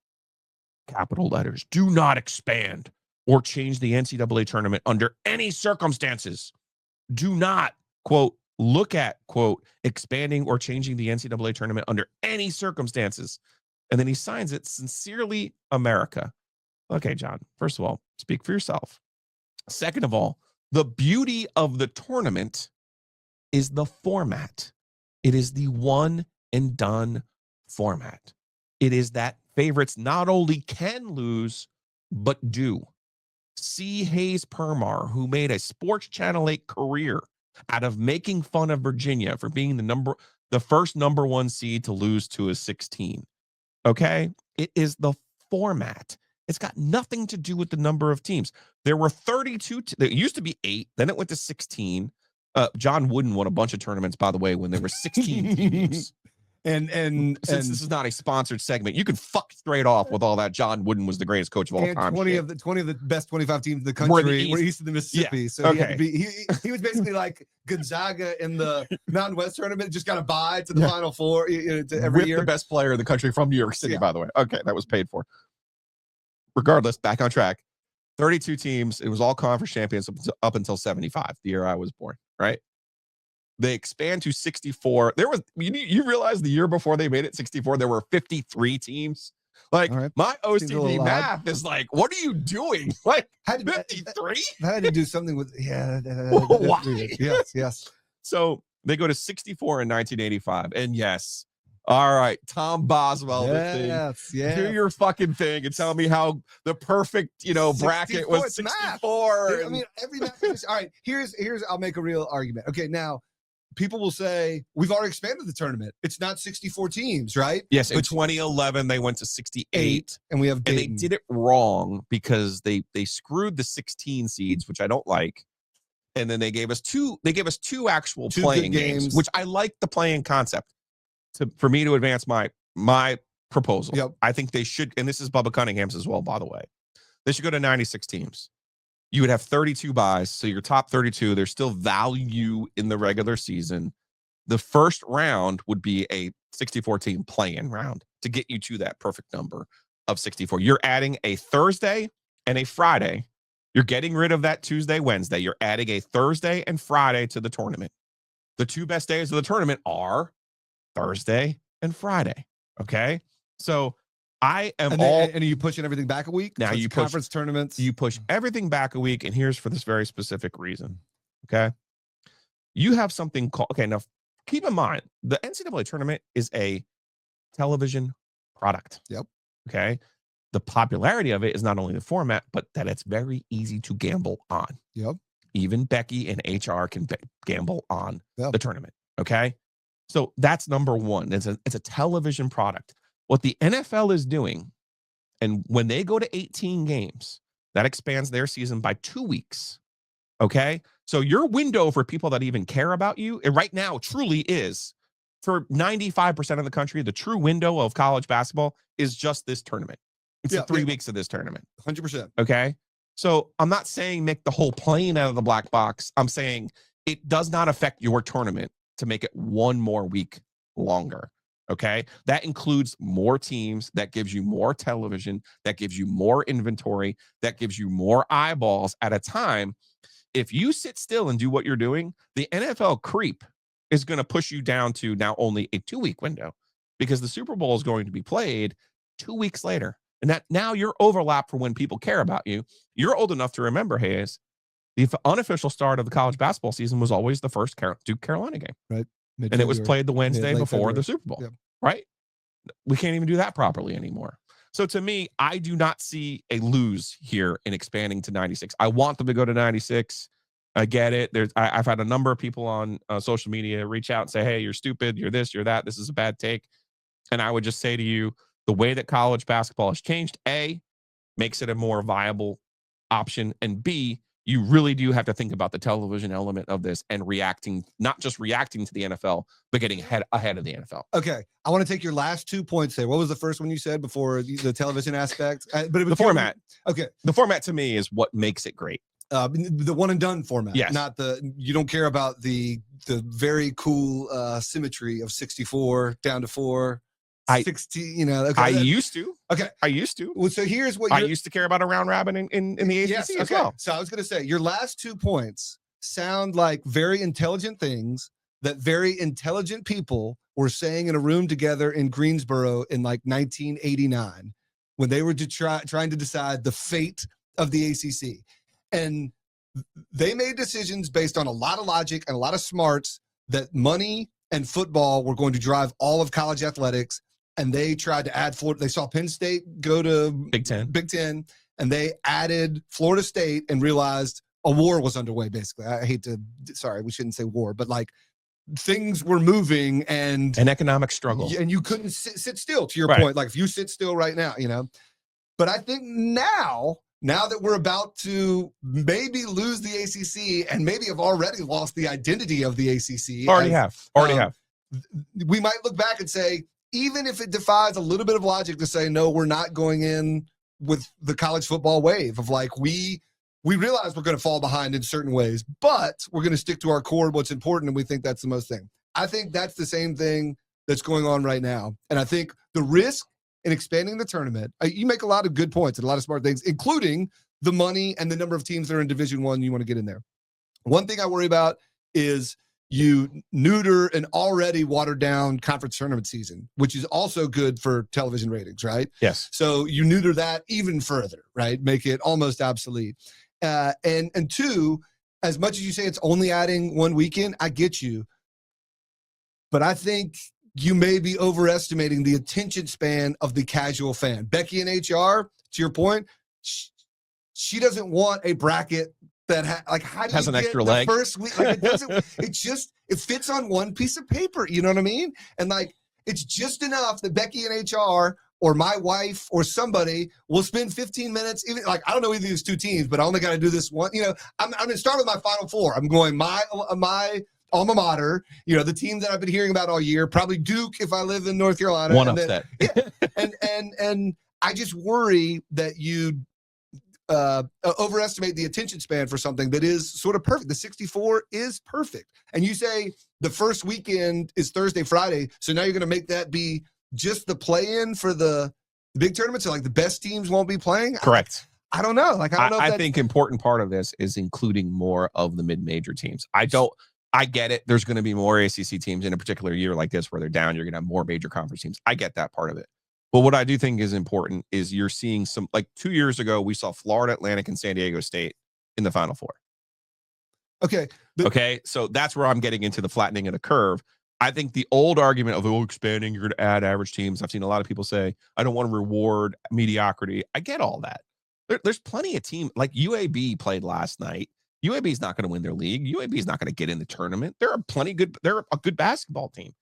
capital letters, do not expand or change the NCAA tournament under any circumstances. Do not, quote, look at, quote, expanding or changing the NCAA tournament under any circumstances. And then he signs it, Sincerely, America. Okay, John, first of all, speak for yourself. Second of all, the beauty of the tournament is the format. It is the one and done format. It is that favorites not only can lose, but do. See Hayes Permar, who made a Sports Channel 8 career out of making fun of Virginia for being the first number 1 seed to lose to a 16. Okay? It is the format. It's got nothing to do with the number of teams. There were 32. There used to be 8. Then it went to 16. John Wooden won a bunch of tournaments, by the way, when there were 16 teams. And Since this is not a sponsored segment, you can fuck straight off with all that. John Wooden was the greatest coach of all time. 20 of the best 25 teams in the country were east of the Mississippi. Yeah. So he was basically like Gonzaga in the Mountain West tournament. Just got to buy to the Final Four every year. The best player in the country from New York City, by the way. Okay, that was paid for. regardless, back on track. 32 teams. It was all conference champions up until 75, the year I was born, right? They expand to 64. There was, you realize the year before they made it 64, there were 53 teams. Like, my OCD math is like, what are you doing? Like, 53? I had to do something with, why? Yes. So they go to 64 in 1985. And yes, all right, Tom Boswell, do your fucking thing and tell me how the perfect, bracket was 64. I mean, every math. All right, here's I'll make a real argument. Okay, now people will say we've already expanded the tournament. It's not 64 teams, right? Yes, in 2011 they went to 68, and we have Dayton. And they did it wrong because they screwed the 16 seeds, which I don't like. And then they gave us two actual playing games, which I like the playing concept. For me to advance my proposal. Yep. I think they should, and this is Bubba Cunningham's as well, by the way. They should go to 96 teams. You would have 32 buys, so your top 32, there's still value in the regular season. The first round would be a 64-team play-in round to get you to that perfect number of 64. You're adding a Thursday and a Friday. You're getting rid of that Tuesday, Wednesday. You're adding a Thursday and Friday to the tournament. The two best days of the tournament are Thursday and Friday. Okay. So I am and are you pushing everything back a week? Now so you conference tournaments. You push everything back a week. And here's for this very specific reason. Okay. You have something called, okay. Now keep in mind, the NCAA tournament is a television product. Yep. Okay. The popularity of it is not only the format, but that it's very easy to gamble on. Yep. Even Becky and HR can gamble on the tournament. Okay. So that's number one. It's a television product. What the NFL is doing, and when they go to 18 games, that expands their season by 2 weeks. Okay. So your window for people that even care about you, and right now truly is, for 95% of the country, the true window of college basketball is just this tournament. It's the 3 weeks of this tournament. 100%. Okay. So I'm not saying make the whole plane out of the black box. I'm saying it does not affect your tournament to make it 1 more week longer. Okay. That includes more teams. That gives you more television. That gives you more inventory. That gives you more eyeballs at a time. If you sit still and do what you're doing, the NFL creep is going to push you down to now only a 2-week window, because the Super Bowl is going to be played 2 weeks later. And that now your overlap for when people care about you. You're old enough to remember, Hayes, the unofficial start of the college basketball season was always the first Duke Carolina game. Right. And it was played the Wednesday before the Super Bowl. Yep. Right. We can't even do that properly anymore. So to me, I do not see a lose here in expanding to 96. I want them to go to 96. I get it. I've had a number of people on social media reach out and say, hey, you're stupid. You're this, you're that. This is a bad take. And I would just say to you, the way that college basketball has changed, A, makes it a more viable option. And B, you really do have to think about the television element of this and not just reacting to the NFL, but getting ahead of the NFL. Okay. I want to take your last 2 points there. What was the first one you said before the television aspect? But it was the format. Okay. The format to me is what makes it great. The one and done format. Yes. Not you don't care about the very cool symmetry of 64 down to 4. 60, okay, I used to. Okay. I used to. Well, so here's what I used to care about a round robin in the ACC as well. So I was going to say, your last 2 points sound like very intelligent things that very intelligent people were saying in a room together in Greensboro in like 1989 when they were trying to decide the fate of the ACC. And they made decisions based on a lot of logic and a lot of smarts that money and football were going to drive all of college athletics. And they tried to add Florida. They saw Penn State go to Big Ten, and they added Florida State and realized a war was underway, basically. We shouldn't say war, but like things were moving and an economic struggle. And you couldn't sit still, to your point. Like if you sit still right now, But I think now that we're about to maybe lose the ACC and maybe have already lost the identity of the ACC. Already have. We might look back and say, even if it defies a little bit of logic to say, no, we're not going in with the college football wave of like, we realize we're going to fall behind in certain ways, but we're going to stick to our core, what's important, and we think that's the most thing. I think that's the same thing that's going on right now. And I think the risk in expanding the tournament. You make a lot of good points and a lot of smart things, including the money and the number of teams that are in Division I you want to get in there. One thing I worry about is you neuter an already watered down conference tournament season, which is also good for television ratings, right? Yes. So you neuter that even further, right? Make it almost obsolete. And two, as much as you say it's only adding one weekend, I get you. But I think you may be overestimating the attention span of the casual fan. Becky and HR, to your point, she doesn't want a bracket that how do has you an get extra the leg first week? Like, it doesn't. It fits on one piece of paper. You know what I mean? And like, it's just enough that Becky and HR or my wife or somebody will spend 15 minutes. Even like, I don't know either of these two teams, but I only got to do this one. You know, I'm going to start with my Final Four. I'm going my alma mater. You know, the team that I've been hearing about all year. Probably Duke if I live in North Carolina. One upset. And I just worry that you overestimate the attention span for something that is sort of perfect. The 64 is perfect. And you say the first weekend is Thursday, Friday. So now you're going to make that be just the play-in for the big tournament. So like the best teams won't be playing. Correct. I don't know. Like, I think important part of this is including more of the mid-major teams. I get it. There's going to be more ACC teams in a particular year like this where they're down. You're going to have more major conference teams. I get that part of it. But what I do think is important is you're seeing some, like 2 years ago, we saw Florida Atlantic and San Diego State in the Final Four. Okay. Okay. So that's where I'm getting into the flattening of the curve. I think the old argument of expanding, you're going to add average teams. I've seen a lot of people say, I don't want to reward mediocrity. I get all that. There's plenty of teams like UAB played last night. UAB is not going to win their league. UAB is not going to get in the tournament. They're a good basketball team.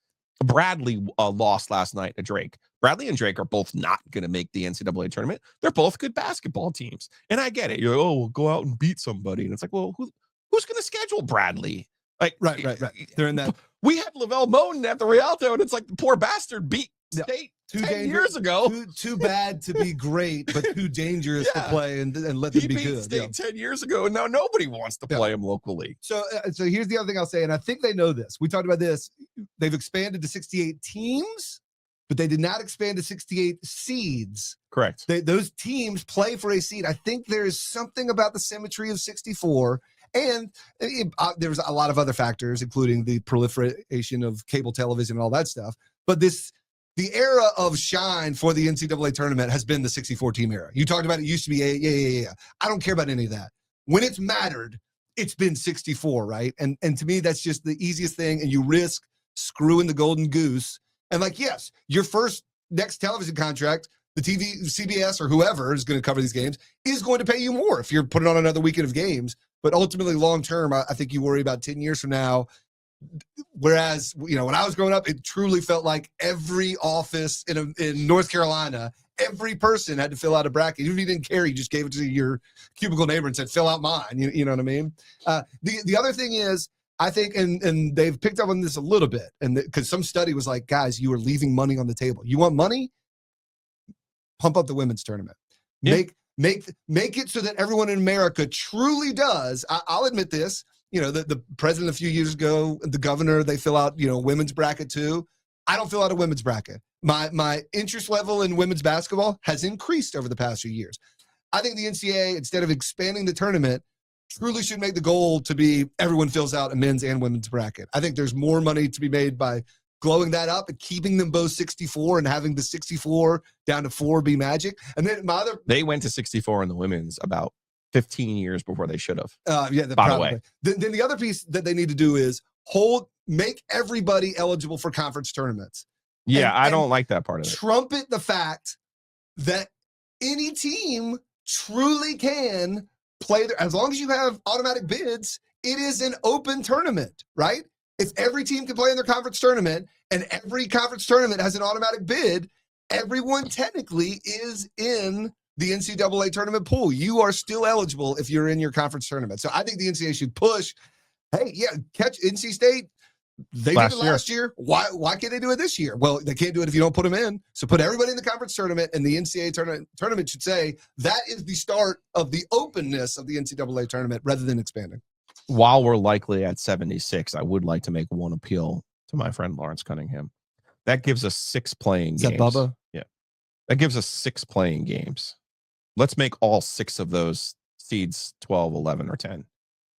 Bradley lost last night to Drake. Bradley and Drake are both not going to make the NCAA tournament. They're both good basketball teams. And I get it. You're like, we'll go out and beat somebody. And it's like, well, who's going to schedule Bradley? Like, right. They're in that. We had Lavelle Moten at the Rialto, and it's like the poor bastard beat State 10 years ago. Too bad to be great, but too dangerous to play and let them be good. He beat State 10 years ago, and now nobody wants to play him locally. So here's the other thing I'll say, and I think they know this. We talked about this. They've expanded to 68 teams, but they did not expand to 68 seeds. Correct. Those teams play for a seed. I think there is something about the symmetry of 64. And there's a lot of other factors, including the proliferation of cable television and all that stuff. But the era of shine for the NCAA tournament has been the 64-team era. You talked about it used to be, yeah. I don't care about any of that. When it's mattered, it's been 64, right? And to me, that's just the easiest thing, and you risk screwing the golden goose. And like, yes, your next television contract, the TV, CBS, or whoever is going to cover these games is going to pay you more if you're putting on another weekend of games. But ultimately, long term, I think you worry about 10 years from now. Whereas, when I was growing up, it truly felt like every office in North Carolina, every person had to fill out a bracket. Even if you didn't care, you just gave it to your cubicle neighbor and said, fill out mine. You know what I mean? The other thing is, I think, and they've picked up on this a little bit, and because some study was like, guys, you are leaving money on the table. You want money? Pump up the women's tournament. Yeah. Make it so that everyone in America truly does. I'll admit this. The president a few years ago, the governor, they fill out, women's bracket too. I don't fill out a women's bracket. My interest level in women's basketball has increased over the past few years. I think the NCAA, instead of expanding the tournament, truly should make the goal to be everyone fills out a men's and women's bracket. I think there's more money to be made by glowing that up and keeping them both 64 and having the 64 down to 4 be magic. And then they went to 64 in the women's about 15 years before they should have. By the way. Then the other piece that they need to do is make everybody eligible for conference tournaments. Yeah, I don't like that part of it. Trumpet the fact that any team truly can play there. As long as you have automatic bids, it is an open tournament, right? If every team can play in their conference tournament and every conference tournament has an automatic bid, everyone technically is in the NCAA tournament pool. You are still eligible if you're in your conference tournament. So I think the NCAA should push, catch NC State. They did it last year. Why can't they do it this year? Well, they can't do it if you don't put them in. So put everybody in the conference tournament, and the NCAA tournament should say that is the start of the openness of the NCAA tournament rather than expanding. While we're likely at 76, I would like to make one appeal to my friend Lawrence Cunningham. That gives us 6 playing games. Is that Bubba? Yeah. That gives us 6 playing games. Let's make all 6 of those seeds 12, 11, or 10.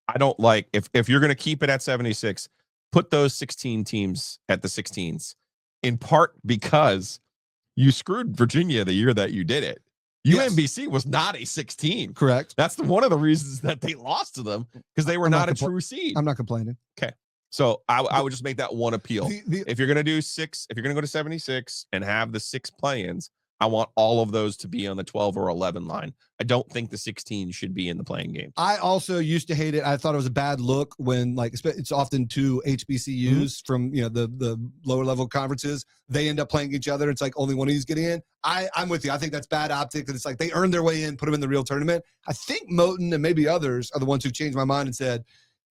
I don't like if you're going to keep it at 76, put those 16 teams at the 16s, in part because you screwed Virginia the year that you did it. Yes. UMBC was not a 16. Correct. That's one of the reasons that they lost to them, because they were not a true seed. I'm not complaining. Okay. So I would just make that one appeal. If you're going to do 6, if you're going to go to 76 and have the 6 play-ins, I want all of those to be on the 12 or 11 line. I don't think the 16 should be in the playing game. I also used to hate it. I thought it was a bad look when, like, it's often 2 HBCUs from, you know, the lower level conferences. They end up playing each other. It's like only one of these getting in. I'm with you. I think that's bad optics. It's like they earned their way in, put them in the real tournament. I think Moten and maybe others are the ones who changed my mind and said,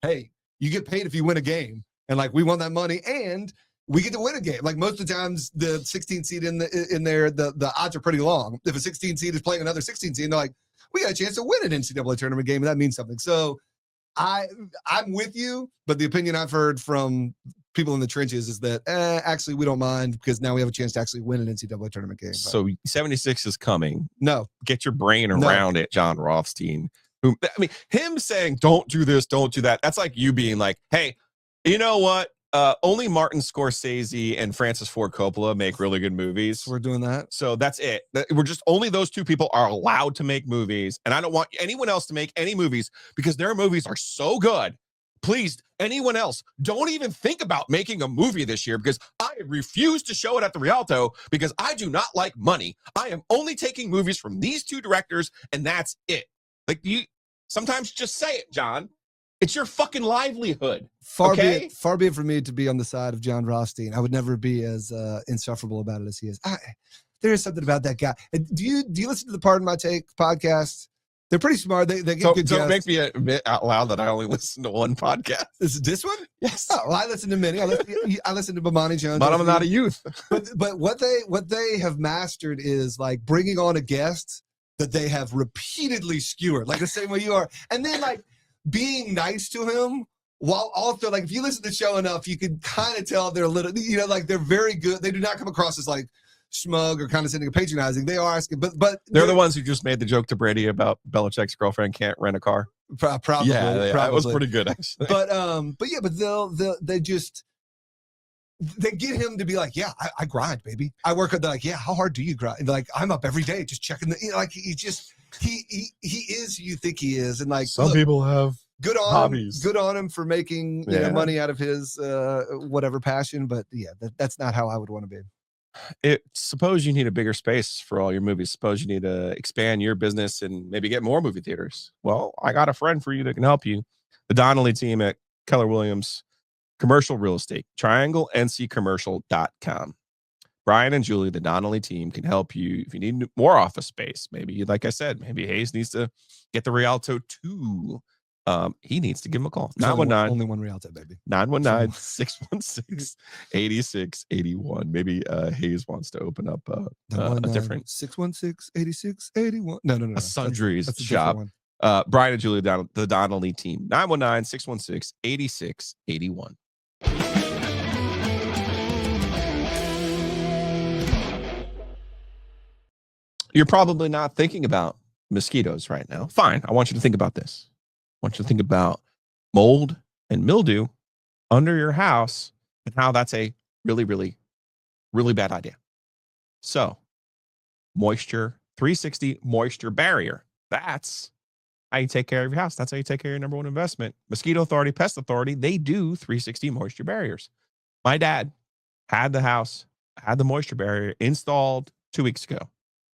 hey, you get paid if you win a game. And like, we won that money and we get to win a game. Like most of the times the 16 seed in there, the odds are pretty long. If a 16 seed is playing another 16 seed, they're like, we got a chance to win an NCAA tournament game. And that means something. So I'm with you, but the opinion I've heard from people in the trenches is that actually we don't mind because now we have a chance to actually win an NCAA tournament game. But so 76 is coming. No. Get your brain around it, John Rothstein. Who, I mean, him saying, don't do this, don't do that. That's like you being like, hey, you know what? Only Martin Scorsese and Francis Ford Coppola make really good movies. We're doing that. So that's it. We're just only those 2 people are allowed to make movies. And I don't want anyone else to make any movies because their movies are so good. Please, anyone else, don't even think about making a movie this year because I refuse to show it at the Rialto because I do not like money. I am only taking movies from these 2 directors and that's it. Like you sometimes just say it, John. It's your fucking livelihood. Far be it from me to be on the side of John Rothstein. I would never be as insufferable about it as he is. There is something about that guy. Do you listen to the Pardon My Take podcast? They're pretty smart. They get good guests. Don't make me admit out loud that I only listen to one podcast. Is this one? Yes. Oh, well, I listen to many. I listen to Bomani Jones. But I'm not a youth. but what they have mastered is like bringing on a guest that they have repeatedly skewered, like the same way you are, and then like being nice to him while also like if you listen to the show enough, you can kind of tell they're a little, you know, like they're very good. They do not come across as like smug or condescending or patronizing. They are asking, but they're the ones who just made the joke to Brady about Belichick's girlfriend can't rent a car. Probably, yeah, that was pretty good actually. But they get him to be like, yeah, I grind, baby. I work at like, yeah, how hard do you grind? Like, I'm up every day just checking like he is who you think he is. And like some people have good on hobbies. Good on him for making you know, money out of his whatever passion. But yeah, that's not how I would want to be. Suppose you need a bigger space for all your movies. Suppose you need to expand your business and maybe get more movie theaters. Well, I got a friend for you that can help you. The Donnelly team at Keller Williams Commercial Real Estate, trianglencommercial.com. Brian and Julie, the Donnelly team, can help you if you need more office space. Maybe, like I said, maybe Hayes needs to get the Rialto 2. He needs to give him a call. 919. Only one Rialto, baby. 919-616-8681. Maybe Hayes wants to open up a different 616-8681. No. A sundries that's shop. Brian and Julie, the Donnelly team. 919-616-8681. You're probably not thinking about mosquitoes right now. Fine. I want you to think about this. I want you to think about mold and mildew under your house and how that's a really, really, really bad idea. So, moisture, 360 moisture barrier. That's how you take care of your house. That's how you take care of your number one investment. Mosquito Authority, Pest Authority, they do 360 moisture barriers. My dad had the house, had the moisture barrier installed 2 weeks ago.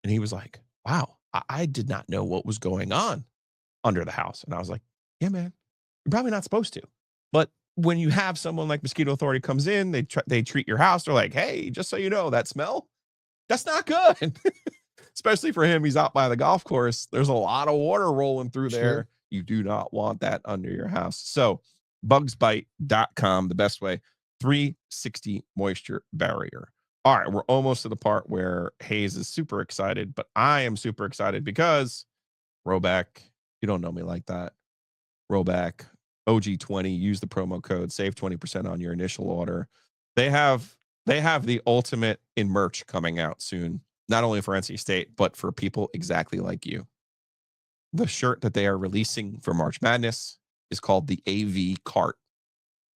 And he was like, wow, I did not know what was going on under the house. And I was like, yeah, man, you're probably not supposed to. But when you have someone like Mosquito Authority comes in, they treat your house. They're like, hey, just so you know, that smell, that's not good. Especially for him, he's out by the golf course. There's a lot of water rolling through there. Sure. You do not want that under your house. So bugsbite.com, the best way, 360 moisture barrier. All right, we're almost to the part where Hayes is super excited, but I am super excited because Roback, you don't know me like that. Roback, OG20, use the promo code, save 20% on your initial order. They have the ultimate in merch coming out soon. not only for NC State, but for people exactly like you. The shirt that they are releasing for March Madness is called the AV Cart.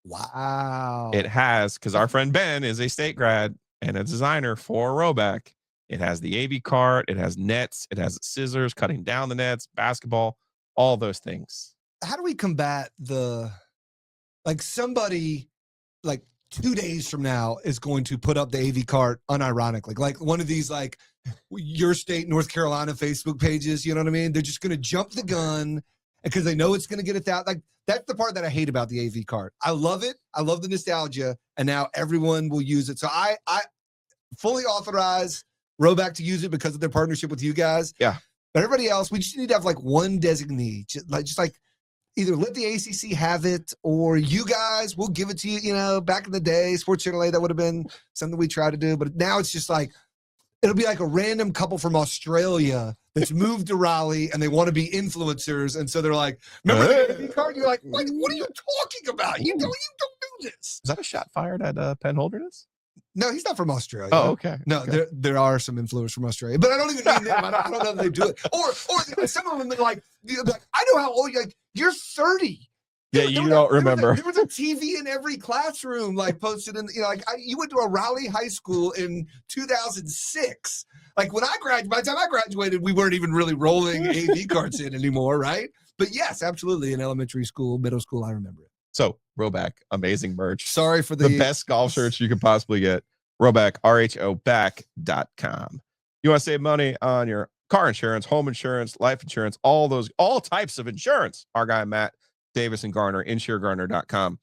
Wow. It has, because our friend Ben is a State grad and a designer for Roback. It has the AV Cart. It has nets. It has scissors, cutting down the nets, basketball, all those things. How do we combat somebody like 2 days from now is going to put up the AV Cart unironically, like one of these, like your state, North Carolina Facebook pages, you know what I mean? They're just going to jump the gun because they know it's going to get it out. Like, that's the part that I hate about the AV Cart. I love it. I love the nostalgia. And now everyone will use it. So I fully authorize Roback to use it because of their partnership with you guys. Yeah. But everybody else, we just need to have like one designee, just like either let the ACC have it or you guys, we'll give it to you. You know, back in the day, Sports Channel 8, that would have been something we tried to do. But now it's just like, it'll be like a random couple from Australia that's moved to Raleigh and they want to be influencers. And so they're like, remember the AV Cart? You're like, what are you talking about? You don't do this. Is that a shot fired at Penn Holderness? No, he's not from Australia. Oh, okay. No, okay. There are some influencers from Australia, but I don't even mean them. I don't know if they do it. Or some of them are like, I know how old you're 30. Yeah, you don't remember. There was a TV in every classroom, like posted in, you went to a Raleigh high school in 2006. Like when by the time I graduated, we weren't even really rolling AV carts in anymore, right? But yes, absolutely. In elementary school, middle school, I remember it. So Roback, amazing merch. Sorry for the best golf shirts you could possibly get. Roback, RHOback.com. You want to save money on your car insurance, home insurance, life insurance, all types of insurance. Our guy, Matt Davis and Garner, insuregarner.com.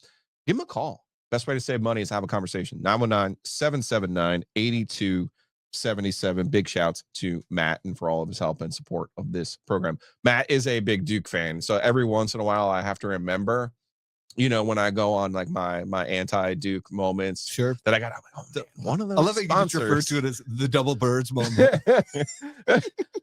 Give him a call. Best way to save money is have a conversation. 919-779-8277. Big shouts to Matt and for all of his help and support of this program. Matt is a big Duke fan. So every once in a while, I have to remember, when I go on like my anti-Duke moments, sure, that I got, I'm like, oh man, one of those. I love that you just refer to it as the double birds moment.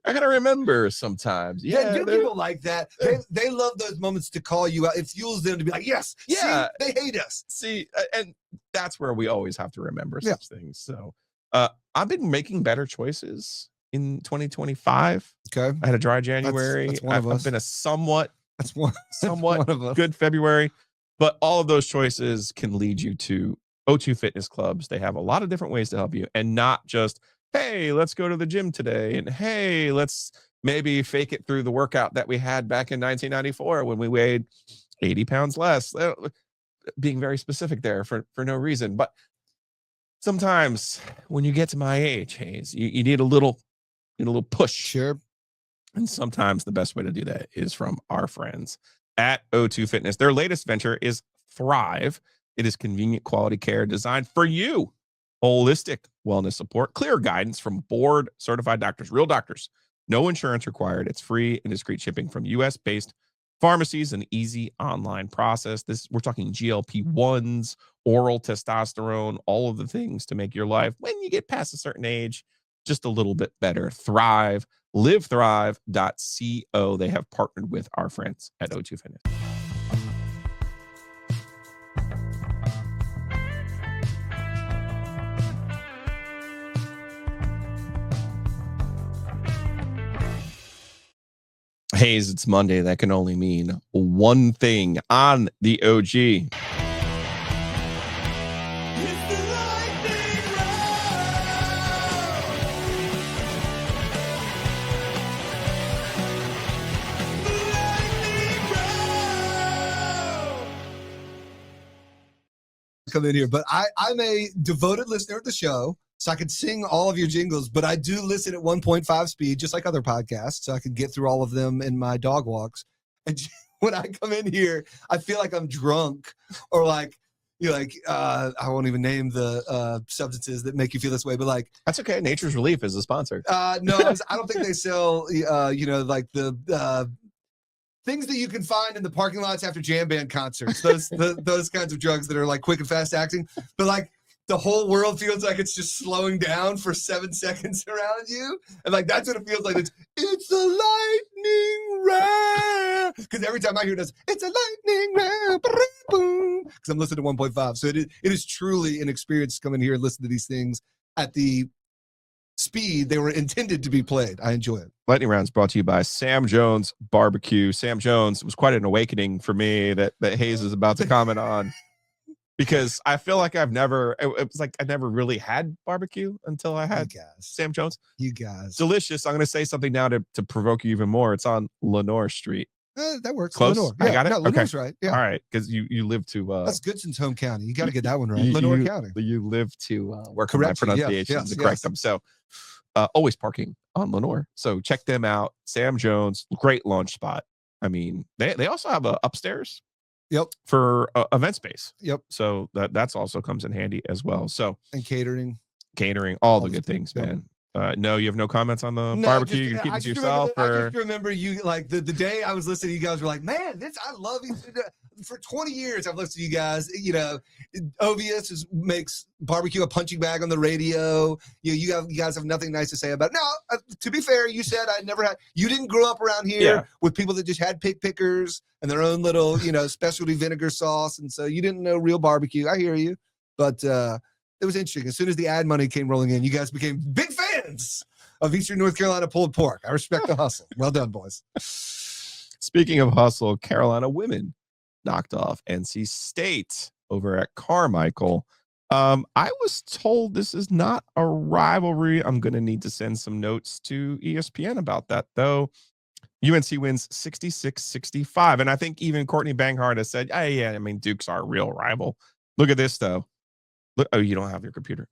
I gotta remember sometimes. Yeah, Duke people like that. They love those moments to call you out. It fuels them to be like, yes, yeah, see, they hate us. See, and that's where we always have to remember such things. So I've been making better choices in 2025. Okay, I had a dry January. That's one of us. I've been a somewhat one of us. Good February. But all of those choices can lead you to O2 Fitness Clubs. They have a lot of different ways to help you, and not just, hey, let's go to the gym today, and hey, let's maybe fake it through the workout that we had back in 1994 when we weighed 80 pounds less. Being very specific there for no reason. But sometimes when you get to my age, Hayes, you need a little push. Sure. And sometimes the best way to do that is from our friends at O2 Fitness. Their latest venture is Thrive. It is convenient quality care designed for you. Holistic wellness support, clear guidance from board certified doctors, real doctors. No insurance required. It's free and discreet shipping from US-based pharmacies, an easy online process. We're talking GLP-1s, oral testosterone, all of the things to make your life, when you get past a certain age, just a little bit better. Thrive. livethrive.co. They have partnered with our friends at O2 Fitness. Hayes, it's Monday. That can only mean one thing on the OG. Come in here, but I'm a devoted listener of the show, so I could sing all of your jingles, but I do listen at 1.5 speed, just like other podcasts, so I can get through all of them in my dog walks. And when I come in here, I feel like I'm drunk, or like, I won't even name the substances that make you feel this way, but like, that's okay. Nature's Relief is a sponsor. No, I don't think they sell, like the things that you can find in the parking lots after jam band concerts, those kinds of drugs that are like quick and fast acting, but like the whole world feels like it's just slowing down for 7 seconds around you. And like, that's what it feels like. It's a lightning round. Because every time I hear this, it's a lightning round. Because I'm listening to 1.5. So it is truly an experience to come in here and listen to these things at the speed they were intended to be played. I enjoy it. Lightning Rounds brought to you by Sam Jones Barbecue. Sam Jones was quite an awakening for me that Hayes is about to comment on, because I feel like it was like I never really had barbecue until I had Sam Jones. You guys. Delicious. I'm going to say something now to provoke you even more. It's on Lenore Street. That works. Close. Lenore. I got it. No, Lenore's okay. right. Yeah. All right. Because you live to. That's Goodson's home county. You got to get that one right. Lenore County. You live to work on my pronunciation to correct them. So always parking on Lenore. So check them out. Sam Jones, great lunch spot. I mean, they also have a upstairs. Yep. For event space. Yep. So that's also comes in handy as well. So and catering, all the good things, man. No, you have no comments on the barbecue. You keep it to yourself. I just remember you like the day I was listening. You guys were like, "Man, I love you." For 20 years, I've listened to you guys. You know, OVS makes barbecue a punching bag on the radio. You guys have nothing nice to say about it. Now, to be fair, you said you didn't grow up around here with people that just had pig pickers and their own little, specialty vinegar sauce, and so you didn't know real barbecue. I hear you, but it was interesting. As soon as the ad money came rolling in, you guys became big fans of Eastern North Carolina pulled pork. I respect the hustle. Well done, boys. Speaking of hustle, Carolina women knocked off NC State over at Carmichael. I was told this is not a rivalry. I'm going to need to send some notes to ESPN about that, though. UNC wins 66-65. And I think even Courtney Banghart has said, yeah, I mean, Duke's our real rival. Look at this, though. Look, oh, you don't have your computer.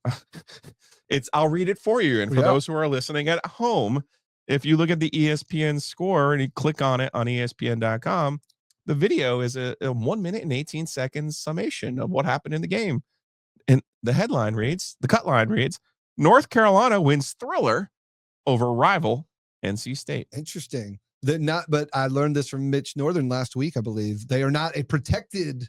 I'll read it for you. And for those who are listening at home, if you look at the ESPN score and you click on it on ESPN.com, the video is a 1 minute and 18 seconds summation of what happened in the game. And the cut line reads, North Carolina wins thriller over rival NC State. Interesting. But I learned this from Mitch Northern last week, I believe. They are not a protected.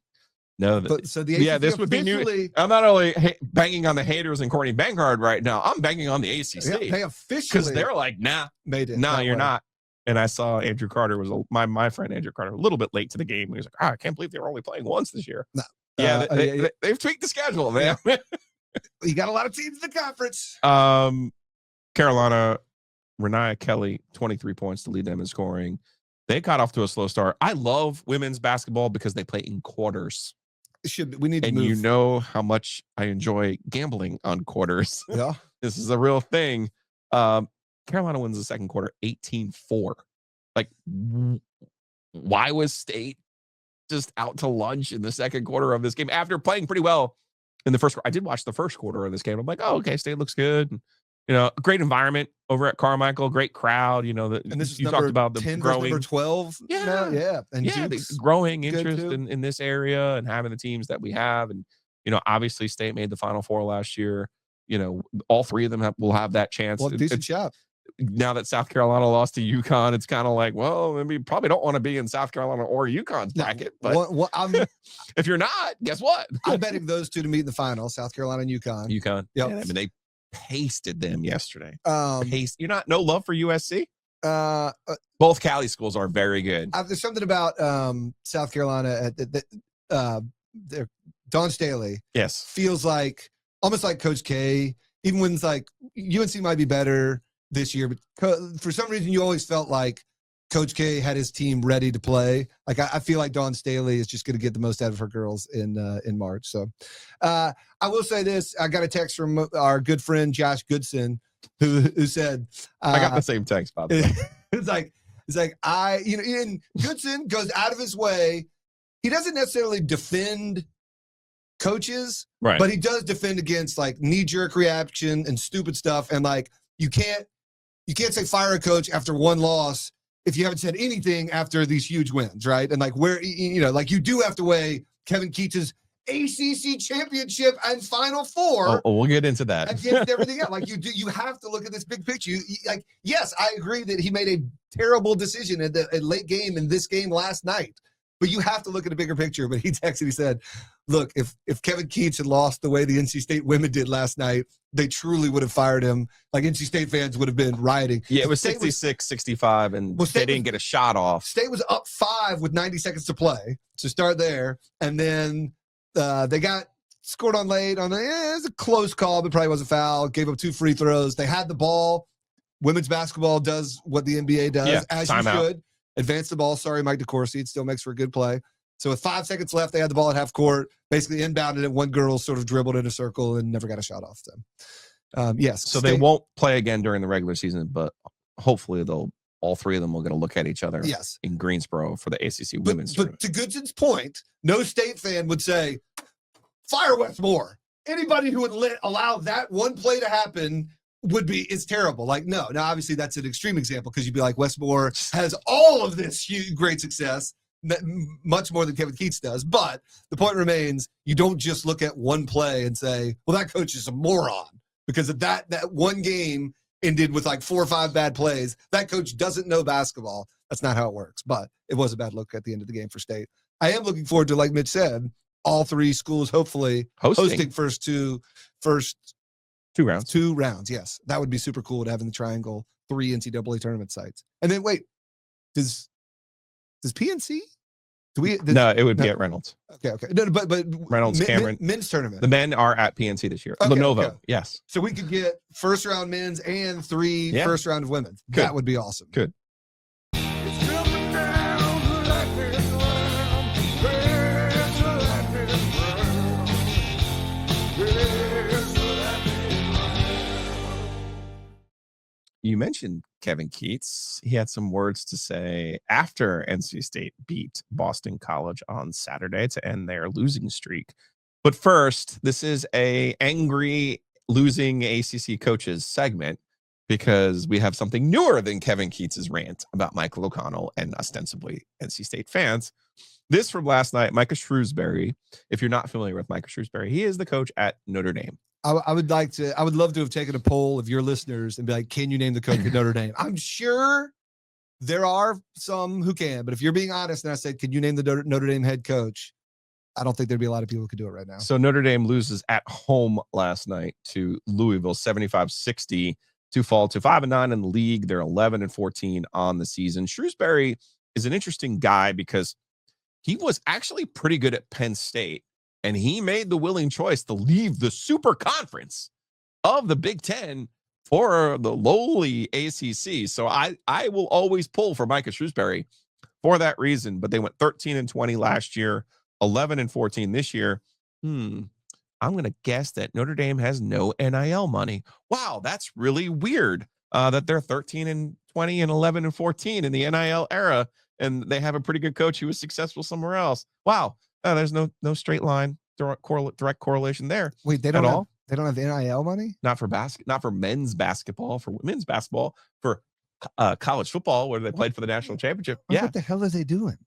No, so the ACC this would be new. I'm not only banging on the haters and Courtney Banghart right now. I'm banging on the ACC. Yeah, they officially, because they're like, nah, you're way. not. And I saw Andrew Carter my friend Andrew Carter a little bit late to the game. He was like, I can't believe they were only playing once this year. No. They've tweaked the schedule, man. You got a lot of teams in the conference. Carolina, Renaya Kelly, 23 points to lead them in scoring. They got off to a slow start. I love women's basketball because they play in quarters. We need to move. You know how much I enjoy gambling on quarters. Yeah. This is a real thing. Carolina wins the second quarter 18-4. Like, why was State just out to lunch in the second quarter of this game after playing pretty well in the first quarter? I did watch the first quarter of this game. I'm like, oh, okay, State looks good. Great environment over at Carmichael, great crowd. And this is you talked about the 10 growing number 12. And the growing interest in this area and having the teams that we have. And, obviously State made the Final Four last year. All three of them will have that chance. Well, decent job. Now that South Carolina lost to UConn, it's kind of like, well, we probably don't want to be in South Carolina or UConn's bracket. But if you're not, guess what? I'm betting those two to meet in the final, South Carolina and UConn. Yep. Yeah, I mean, they pasted them yesterday. No love for USC? Both Cali schools are very good. There's something about South Carolina at Dawn Staley. Yes. Feels like almost like Coach K, even when it's like UNC might be better this year, but for some reason you always felt like Coach K had his team ready to play. Like I feel like Dawn Staley is just going to get the most out of her girls in March. So I will say this: I got a text from our good friend Josh Goodson, who said, "I got the same text, by the way." It's like and Goodson goes out of his way. He doesn't necessarily defend coaches, right? But he does defend against like knee-jerk reaction and stupid stuff. And like you can't say fire a coach after one loss if you haven't said anything after these huge wins, right? And like where like you do have to weigh Kevin Keatts' ACC championship and Final Four. Oh, we'll get into that against everything else. Like you have to look at this big picture. Like, yes, I agree that he made a terrible decision at the late game in this game last night. But you have to look at the bigger picture. But he texted, he said, look, if Kevin Keatts had lost the way the NC State women did last night, they truly would have fired him. Like NC State fans would have been rioting. Yeah, it was 66-65, and they didn't get a shot off. State was up 5 with 90 seconds to play to start there. And then they got scored on late it was a close call, but probably was a foul. Gave up 2 free throws. They had the ball. Women's basketball does what the NBA does, as you should. Advance the ball. Sorry, Mike DeCourcy. It still makes for a good play. So with 5 seconds left, they had the ball at half court, basically inbounded it. One girl sort of dribbled in a circle and never got a shot off them. Yes. So they won't play again during the regular season, but hopefully all 3 of them will get a look at each other in Greensboro for the ACC women's tournament. But to Goodson's point, no State fan would say, fire Westmore. Anybody who would allow that one play to happen is terrible. Like, no. Now, obviously, that's an extreme example because you'd be like, Westmore has all of this huge, great success, much more than Kevin Keatts does. But the point remains, you don't just look at one play and say, well, that coach is a moron because of that one game ended with like 4 or 5 bad plays. That coach doesn't know basketball. That's not how it works. But it was a bad look at the end of the game for State. I am looking forward to, like Mitch said, all 3 schools hopefully hosting first 2 rounds. 2 rounds, yes. That would be super cool to have in the triangle 3 NCAA tournament sites. And then wait, does PNC? No, it would be at Reynolds. Okay. No, but Reynolds, Cameron. Men's tournament. The men are at PNC this year. Lenovo, yes. So we could get first round men's and 3 first round of women's. Good. That would be awesome. Good. You mentioned Kevin Keatts. He had some words to say after NC State beat Boston College on Saturday to end their losing streak. But first, this is a angry losing ACC coaches segment because we have something newer than Kevin Keatts' rant about Michael O'Connell and ostensibly NC State fans. This from last night, Micah Shrewsbury. If you're not familiar with Micah Shrewsbury, he is the coach at Notre Dame. I would love to have taken a poll of your listeners and be like, can you name the coach at Notre Dame? I'm sure there are some who can, but if you're being honest and I said, can you name the Notre Dame head coach? I don't think there'd be a lot of people who could do it right now. So Notre Dame loses at home last night to Louisville, 75-60 to fall to 5-9 in the league. They're 11-14 on the season. Shrewsbury is an interesting guy because he was actually pretty good at Penn State. And he made the willing choice to leave the super conference of the Big Ten for the lowly ACC. So I will always pull for Micah Shrewsbury for that reason. But they went 13-20 last year, 11-14 this year. I'm going to guess that Notre Dame has no NIL money. Wow, that's really weird that they're 13-20 and 11-14 in the NIL era. And they have a pretty good coach who was successful somewhere else. Wow. There's no straight line, direct correlation there. Wait, they don't have NIL money? Not for men's basketball, for women's basketball, for college football, where they played for the national championship. What the hell are they doing?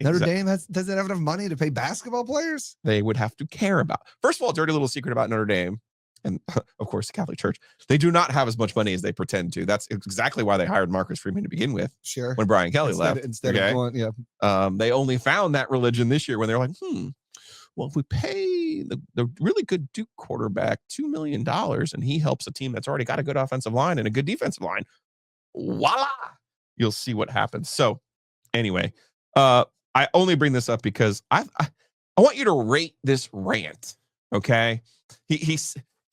Notre Dame doesn't have enough money to pay basketball players? They would have to care about. First of all, dirty little secret about Notre Dame, and of course the Catholic Church, they do not have as much money as they pretend to. That's exactly why they hired Marcus Freeman to begin with. Sure. When Brian Kelly left. Instead of going, they only found that religion this year when they're like, well, if we pay the really good Duke quarterback $2 million and he helps a team that's already got a good offensive line and a good defensive line, voila, you'll see what happens. So anyway, I only bring this up because I want you to rate this rant. Okay.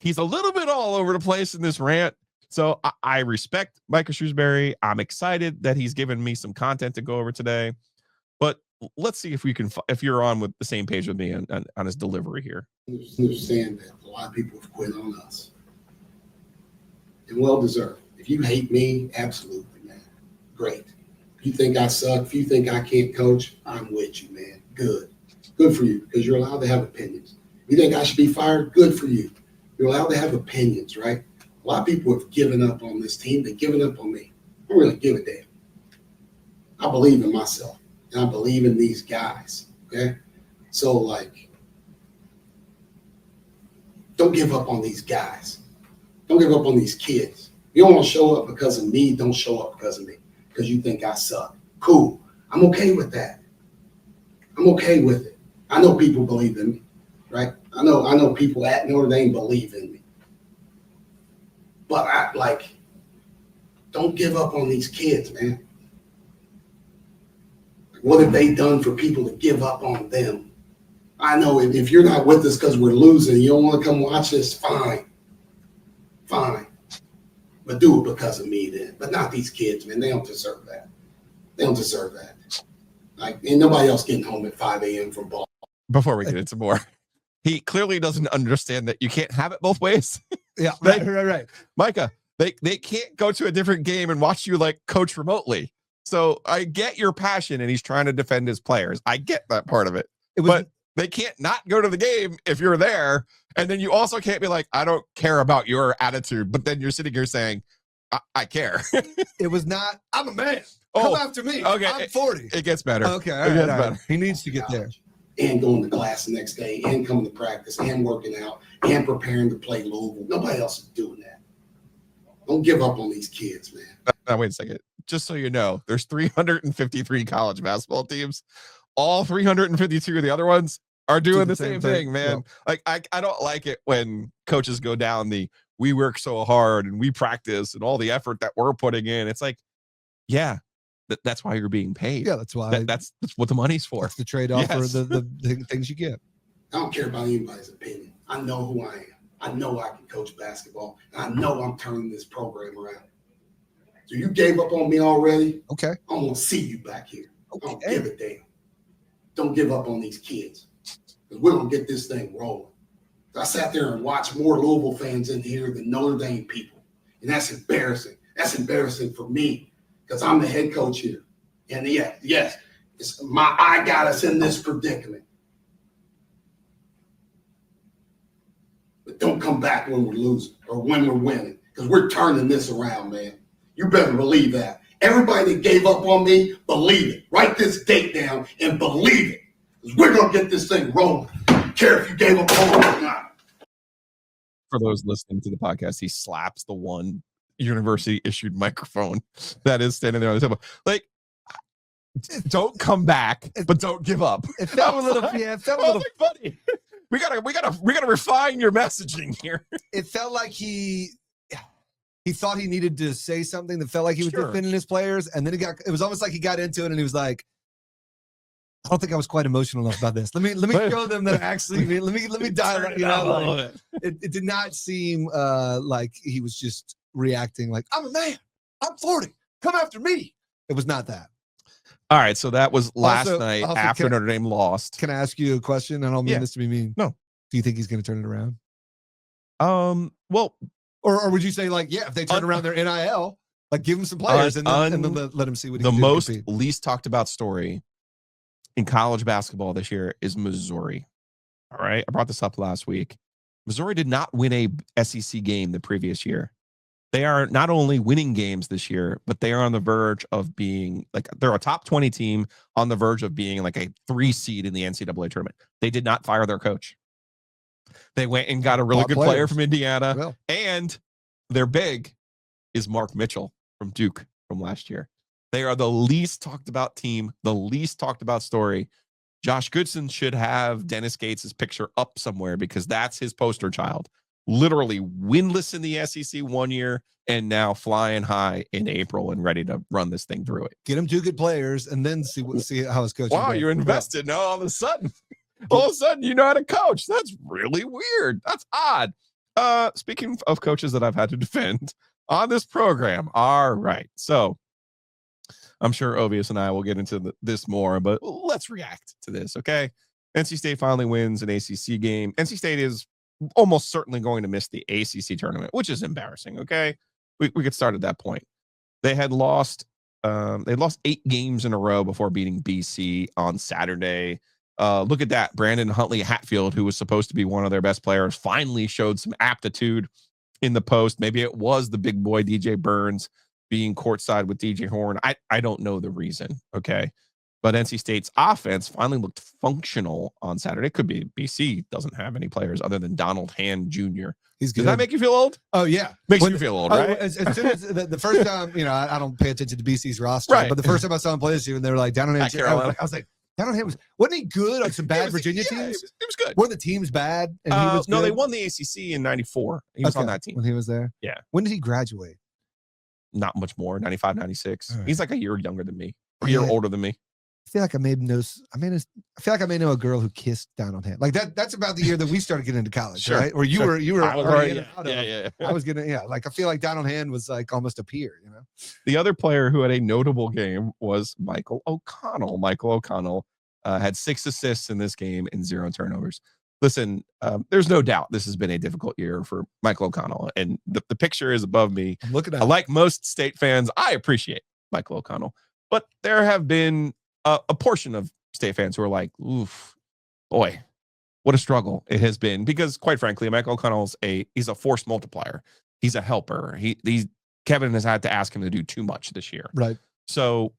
He's a little bit all over the place in this rant. So I respect Micah Shrewsbury. I'm excited that he's given me some content to go over today. But let's see if you're on with the same page with me on his delivery here. Understand that a lot of people have quit on us. And well deserved. If you hate me, absolutely, man. Great. If you think I suck, if you think I can't coach, I'm with you, man. Good. Good for you, because you're allowed to have opinions. If you think I should be fired, good for you. You're allowed to have opinions, right? A lot of people have given up on this team. They've given up on me. I don't really give a damn. I believe in myself, and I believe in these guys, okay? So, don't give up on these guys. Don't give up on these kids. You don't want to show up because of me, don't show up because of me, because you think I suck. Cool. I'm okay with that. I'm okay with it. I know people believe in me, right? I know people at Notre Dame believe in me. But don't give up on these kids, man. What have they done for people to give up on them? I know if you're not with us because we're losing, you don't want to come watch this, fine. But do it because of me then. But not these kids, man. They don't deserve that. They don't deserve that. Like, ain't nobody else getting home at 5 a.m. from ball. Before we get into more, he clearly doesn't understand that you can't have it both ways. Yeah, right. Micah, they can't go to a different game and watch you like coach remotely. So I get your passion, and he's trying to defend his players. I get that part of it. But they can't not go to the game if you're there. And then you also can't be like, I don't care about your attitude. But then you're sitting here saying, I care. It was not, I'm a man. Come after me. Okay. I'm 40. It gets better. Okay. It gets better. He needs to get there. And going to class the next day, and coming to practice, and working out, and preparing to play Louisville. Nobody else is doing that. Don't give up on these kids, man. Now, wait a second. Just so you know, there's 353 college basketball teams. All 352 of the other ones are doing the same thing, man. Yeah. Like, I don't like it when coaches go down we work so hard and we practice and all the effort that we're putting in. It's like, yeah, that's why you're being paid. Yeah, that's why. That's what the money's for. That's the trade-off for the things you get. I don't care about anybody's opinion. I know who I am. I know I can coach basketball. And I know I'm turning this program around. So you gave up on me already? Okay. I don't want to see you back here. Okay. I don't give a damn. Don't give up on these kids. Because we're going to get this thing rolling. I sat there and watched more Louisville fans in here than Notre Dame people. And that's embarrassing. That's embarrassing for me because I'm the head coach here. And yes, I got us in this predicament. But don't come back when we're losing or when we're winning because we're turning this around, man. You better believe that. Everybody that gave up on me, believe it. Write this date down and believe it. Because we're going to get this thing rolling. I don't care if you gave up on me or not. For those listening to the podcast, he slaps the one university-issued microphone that is standing there on the table. Like, don't come back, but don't give up. It felt a little, yeah. It felt a little funny. We gotta refine your messaging here. It felt like he thought he needed to say something that felt like he was defending his players, and then it was almost like he got into it and he was like, I don't think I was quite emotional enough about this. Let me show them that actually let me dial it, you know, like, it did not seem like he was just reacting like, I'm a man, I'm 40, come after me. It was not that. All right, so that was last night after Notre Dame lost. Can I ask you a question? I don't mean this to be mean. No. Do you think he's going to turn it around? Well, or would you say like, yeah, if they turn around their NIL, like give him some players and then let him see what he can do. The most least talked about story in college basketball this year is Missouri. All right, I brought this up last week. Missouri did not win a SEC game the previous year. They are not only winning games this year, but they are on the verge of being like, they're a top 20 team on the verge of being like a 3 seed in the NCAA tournament. They did not fire their coach. They went and got a really good player from Indiana, and their big is Mark Mitchell from Duke from last year. They are the least talked about team, the least talked about story. Josh Goodson should have Dennis Gates' picture up somewhere because that's his poster child. Literally winless in the SEC 1 year and now flying high in April and ready to run this thing through it. Get him 2 good players and then see how his coaching. Wow, you invested. No, all of a sudden you know how to coach. That's really weird. That's odd. Speaking of coaches that I've had to defend on this program. All right. So I'm sure Ovius and I will get into this more, but let's react to this. Okay. NC State finally wins an ACC game. NC State is almost certainly going to miss the ACC tournament, which is embarrassing. Okay. We could start at that point. They had lost 8 games in a row before beating BC on Saturday. Look at that. Brandon Huntley Hatfield, who was supposed to be one of their best players, finally showed some aptitude in the post. Maybe it was the big boy DJ Burns being courtside with DJ Horn. I don't know the reason. Okay. But NC State's offense finally looked functional on Saturday. It could be BC doesn't have any players other than Donald Hand Jr. He's good. Does that make you feel old? Oh, yeah. Makes you feel old, right? As soon as the first time, I don't pay attention to BC's roster, but the first time I saw him play this year, and they were like, Donald Hand, I was like, Donald Hand wasn't he good on some bad Virginia teams? He was good. Were the teams bad? And he was no, good? they won the ACC in 94. He was on that team. When he was there? Yeah. When did he graduate? Not much more, 95, 96. Right. He's like a year younger than me, a year older than me. I feel like I may know a girl who kissed down on hand. Like that's about the year that we started getting into college, Sure, right? Or you were I was already in already, and out of. yeah. I was like I feel like down on hand was like almost a peer, The other player who had a notable game was Michael O'Connell. Michael O'Connell had 6 assists in this game and 0 turnovers. Listen, there's no doubt this has been a difficult year for Michael O'Connell, and the picture is above me. I'm looking at it. Like most State fans, I appreciate Michael O'Connell, but there have been a portion of State fans who are like, oof, boy, what a struggle it has been. Because quite frankly, Michael O'Connell's he's a force multiplier. He's a helper. Kevin has had to ask him to do too much this year. Right. So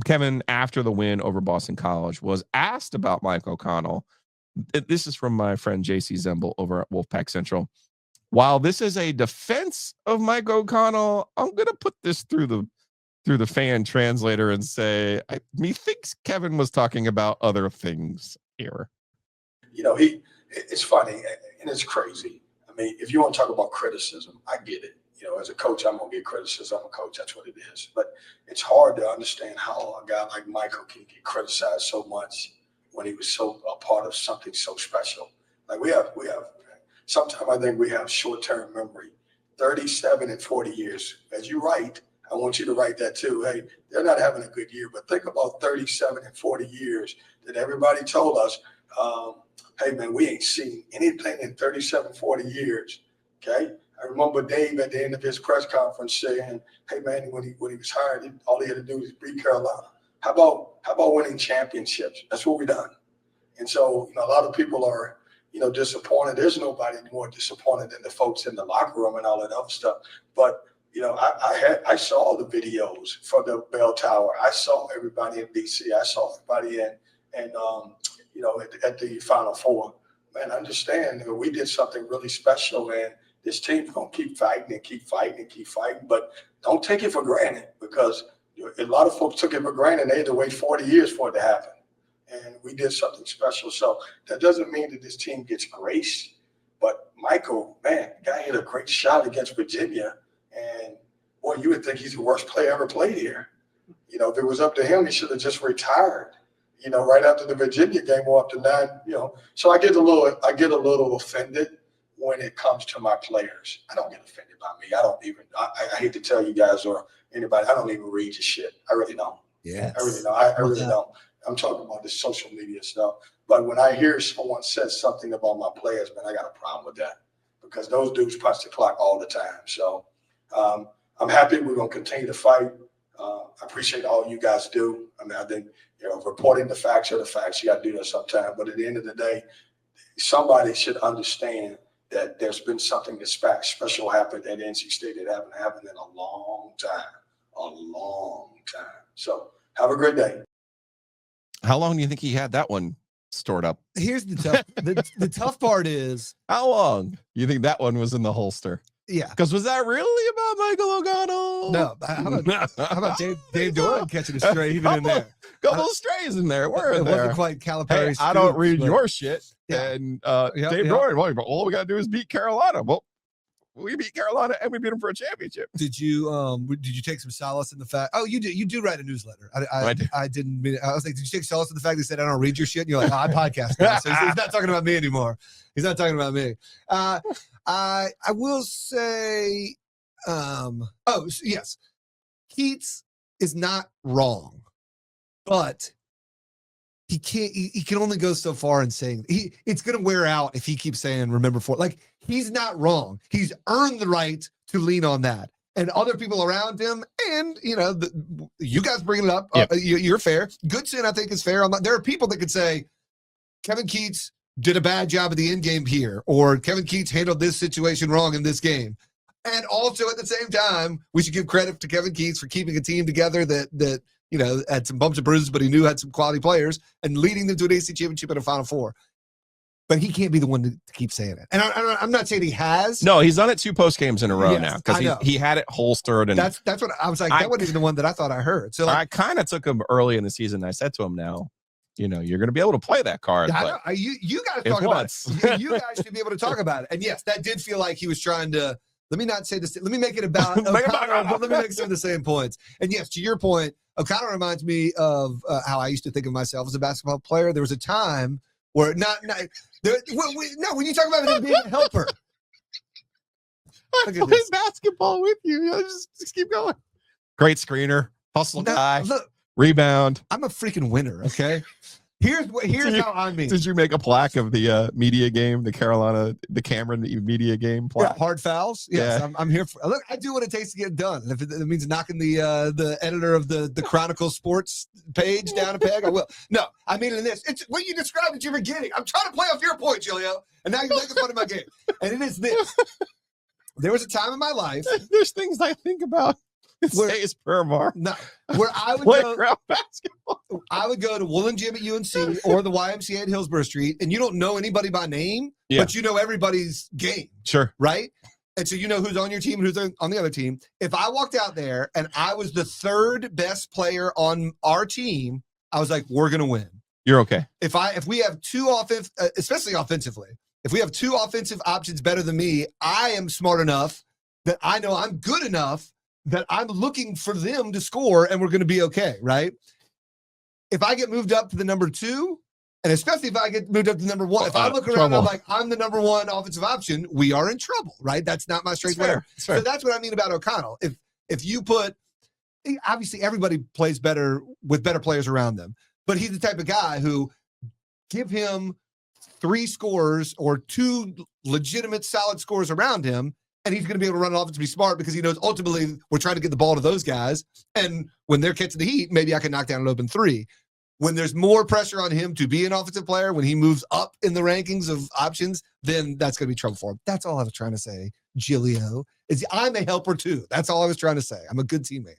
Kevin, after the win over Boston College, was asked about Mike O'Connell. This is from my friend JC Zemble over at Wolfpack Central. While this is a defense of Mike O'Connell, I'm going to put this through the fan translator and say, methinks Kevin was talking about other things here. It's funny and it's crazy. I mean, if you want to talk about criticism, I get it. As a coach, I'm going to get criticism. I'm a coach. That's what it is. But it's hard to understand how a guy like Michael can get criticized so much when he was so a part of something so special. Like we have. Sometimes I think we have short-term memory. 37 and 40 years. As you write, I want you to write that too. Hey, they're not having a good year, but think about 37 and 40 years that everybody told us, hey, man, we ain't seen anything in 37, 40 years, okay? I remember Dave at the end of his press conference saying, hey, man, when he was hired, all he had to do was beat Carolina. How about winning championships? That's what we done. And so, a lot of people are, disappointed. There's nobody more disappointed than the folks in the locker room and all that other stuff. But, I saw the videos for the bell tower. I saw everybody in DC. I saw everybody at the Final Four. Man, understand that we did something really special, and this team's going to keep fighting and keep fighting and keep fighting. But don't take it for granted, because a lot of folks took it for granted. They had to wait 40 years for it to happen. And we did something special. So that doesn't mean that this team gets grace. But Michael, man, the guy hit a great shot against Virginia. And, boy, you would think he's the worst player ever played here. If it was up to him, he should have just retired, right after the Virginia game or up to 9, So I get a little offended when it comes to my players. I don't get offended by me. I hate to tell you guys or anybody, I don't even read your shit. I really don't. Yeah. I really don't. I really don't. I'm talking about the social media stuff. But when I hear someone says something about my players, man, I got a problem with that, because those dudes punch the clock all the time. So I'm happy we're going to continue to fight. I appreciate all you guys do. I mean, I think, reporting the facts are the facts. You got to do that sometime. But at the end of the day, somebody should understand that there's been something that's special happened at NC State that haven't happened in a long time. So have a great day. How long do you think he had that one stored up? Here's the tough. The tough part is, how long you think that one was in the holster? Yeah, because was that really about Michael O'Connell? No. How about Dave Doran catching a stray even in there? Couple of strays in there. It wasn't quite Calipari. Hey, I don't read your shit. Yeah. And Dave Doran, well, all we got to do is beat Carolina. Well, we beat Carolina and we beat them for a championship. Did you take some solace in the fact? Oh, you do write a newsletter. I didn't mean it. I was like, did you take solace in the fact they said I don't read your shit? And you're like, I podcast now. So he's not talking about me anymore. He's not talking about me. I will say, yes, Keatts is not wrong, but he can only go so far in saying it's going to wear out if he keeps saying, remember for, like, he's not wrong. He's earned the right to lean on that. And other people around him, and, you guys bring it up. Yep. You're fair. Goodson, I think, is fair. There are people that could say, Kevin Keatts did a bad job of the end game here, or Kevin Keatts handled this situation wrong in this game. And also at the same time, we should give credit to Kevin Keatts for keeping a team together that had some bumps and bruises, but he knew had some quality players, and leading them to an AC championship and a Final Four. But he can't be the one to keep saying it. And I'm not saying he has. No, he's done it 2 post games in a row now, because he had it holstered. And that's what I was like. That wasn't even the one that I thought I heard. So I kind of took him early in the season. I said to him, now, you're going to be able to play that card. You guys talk about it. You guys should be able to talk about it. And yes, that did feel like he was trying to. Let me not say this. Let me make it about O'Connell, but let me make some of the same points. And yes, to your point O'Connell reminds me of how I used to think of myself as a basketball player. There was a time where when you talk about him being a helper. I play basketball with you. Just keep going. Great screener, hustle guy, Look, rebound. I'm a freaking winner, okay? Here's how I mean. Did you make a plaque of the media game, the Cameron media game plaque? Yeah, hard fouls. Yes, Yeah. I'm here for. Look, I do what it takes to get it done. If it means knocking the editor of the Chronicle Sports page down a peg, I will. No, I mean in this. It's what you described that you were getting. I'm trying to play off your point, Giglio, and now you're making fun of my game. And it is this. There was a time in my life. There's things I think about. It says Permar. No, where I would Playground basketball. I would go to Woolen Gym at UNC or the YMCA at Hillsborough Street, and you don't know anybody by name, but you know everybody's game. Sure. Right? And so you know who's on your team and who's on the other team. If I walked out there and I was the third best player on our team, I was like, we're going to win. You're okay. If we have two especially offensively, if we have two offensive options better than me, I am smart enough that I know I'm good enough that I'm looking for them to score and we're going to be okay, right? If I get moved up to the number 2, and especially if I get moved up to number 1, if I look around and I'm like, I'm the number 1 offensive option, we are in trouble, right? That's not my strength. So that's what I mean about O'Connell. If you put, obviously everybody plays better with better players around them, but he's the type of guy who give him 3 scores or 2 legitimate solid scores around him, and he's going to be able to run an offense to be smart because he knows ultimately we're trying to get the ball to those guys. And when they're catching the heat, maybe I can knock down an open 3. When there's more pressure on him to be an offensive player, when he moves up in the rankings of options, then that's going to be trouble for him. That's all I was trying to say, Giglio, is I'm a helper too. That's all I was trying to say. I'm a good teammate.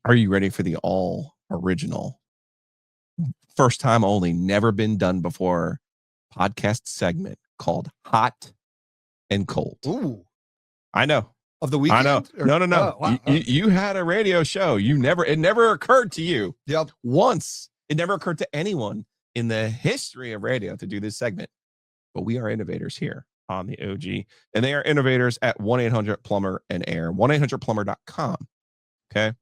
Are you ready for the all original, first time only, never been done before podcast segment called Hot and Cold? Ooh. I know. Of the weekend? I know. No. Oh, wow. You had a radio show. It never occurred to you. Yep. Once. It never occurred to anyone in the history of radio to do this segment. But we are innovators here on the OG. And they are innovators at 1-800-PLUMBER and AIR. 1-800-PLUMBER.com. Okay.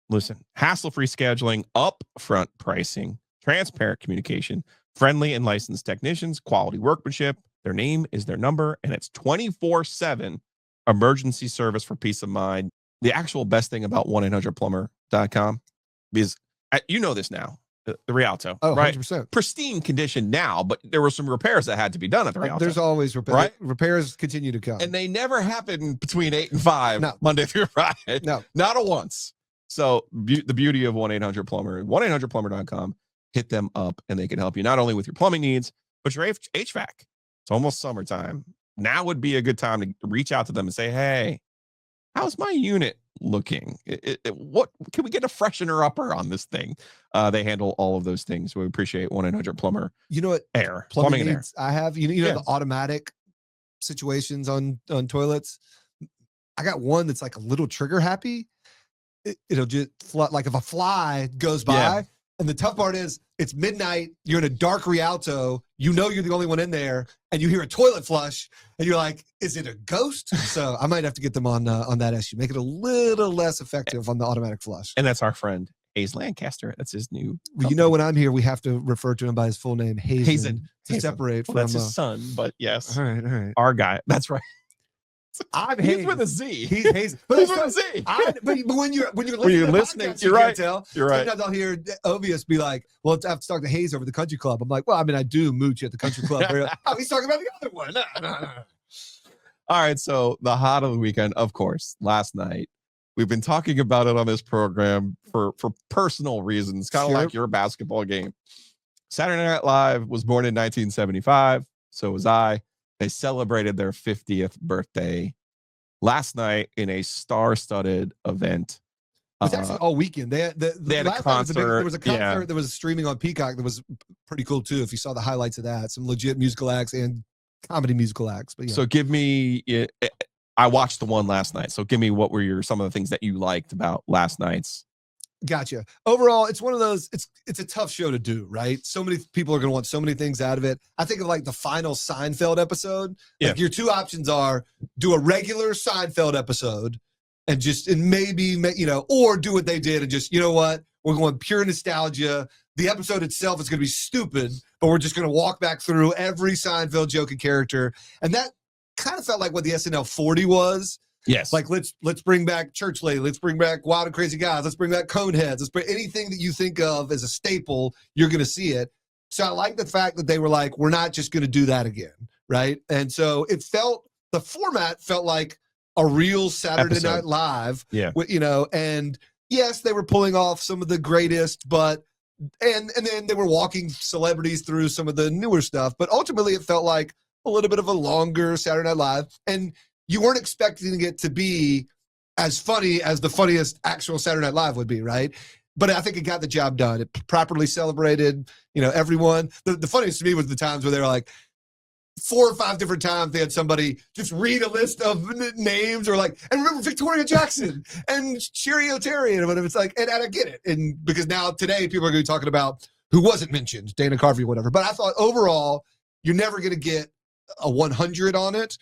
Listen, hassle-free scheduling, upfront pricing, transparent communication, friendly and licensed technicians, quality workmanship. Their name is their number, and it's 24/7 emergency service for peace of mind. The actual best thing about 1-800-PLUMBER.com is, you know this now, the Rialto, right? 100%. Pristine condition now, but there were some repairs that had to be done at the Rialto. There's always repairs. Right? Repairs continue to come. And they never happen between 8 and 5, No. Monday through Friday. No. Not a once. So the beauty of 1-800-PLUMBER, 1-800-PLUMBER.com, hit them up and they can help you not only with your plumbing needs, but your HVAC. It's almost summertime. Now would be a good time to reach out to them and say, hey, how's my unit looking? What can we get a freshener upper on this thing? They handle all of those things. We appreciate 1-800-PLUMBER. You know what? Air. Plumbing and air. I have, you know the automatic situations on toilets. I got one that's like a little trigger happy. It'll just like if a fly goes by, and the tough part is it's midnight, you're in a dark Rialto, you know you're the only one in there, and you hear a toilet flush, and you're like, is it a ghost? So I might have to get them on that issue, make it a little less effective on the automatic flush. And that's our friend Hayes Lancaster. That's his new. Well, you know, when I'm here, we have to refer to him by his full name, Hazen, to separate from. That's his son, but yes, all right, our guy. That's right. He's with a Z. He's Hazen. But He's with a Z. But when you're listening, listening, podcast, you're right. You're right. Sometimes I'll hear Obvious be like, "Well, I have to talk to Hayes over the country club." I'm like, "Well, I mean, I do mooch at the country club." Oh, he's talking about the other one. No. All right. So the hot of the weekend, of course, last night. We've been talking about it on this program for personal reasons, kind of like your basketball game. Saturday Night Live was born in 1975. So was I. They celebrated their 50th birthday last night in a star-studded event. It was actually all weekend. They had a concert. There was a concert that was streaming on Peacock that was pretty cool too. If you saw the highlights of that, some legit musical acts and comedy musical acts. But So give me, I watched the one last night. So give me what were some of the things that you liked about last night's Gotcha. Overall, it's one of those, it's a tough show to do, right? So many people are going to want so many things out of it. I think of like the final Seinfeld episode. Like your two options are do a regular Seinfeld episode and maybe, or do what they did and just, you know what? We're going pure nostalgia. The episode itself is going to be stupid, but we're just going to walk back through every Seinfeld joke and character. And that kind of felt like what the SNL 40 was. Yes. Like let's bring back Church Lady, let's bring back Wild and Crazy Guys, let's bring back Coneheads, let's bring anything that you think of as a staple, you're going to see it. So I like the fact that they were like, we're not just going to do that again, right? And so the format felt like a real Saturday Night Live, and yes, they were pulling off some of the greatest, but and then they were walking celebrities through some of the newer stuff, but ultimately it felt like a little bit of a longer Saturday Night Live, and you weren't expecting it to be as funny as the funniest actual Saturday Night Live would be, right? But I think it got the job done. It properly celebrated, everyone. The funniest to me was the times where they were like, 4 or 5 different times they had somebody just read a list of names or like, and remember Victoria Jackson and Cheerio Terry and whatever. It's like, and I get it. And because now today people are going to be talking about who wasn't mentioned, Dana Carvey or whatever. But I thought overall, you're never going to get a 100 on it.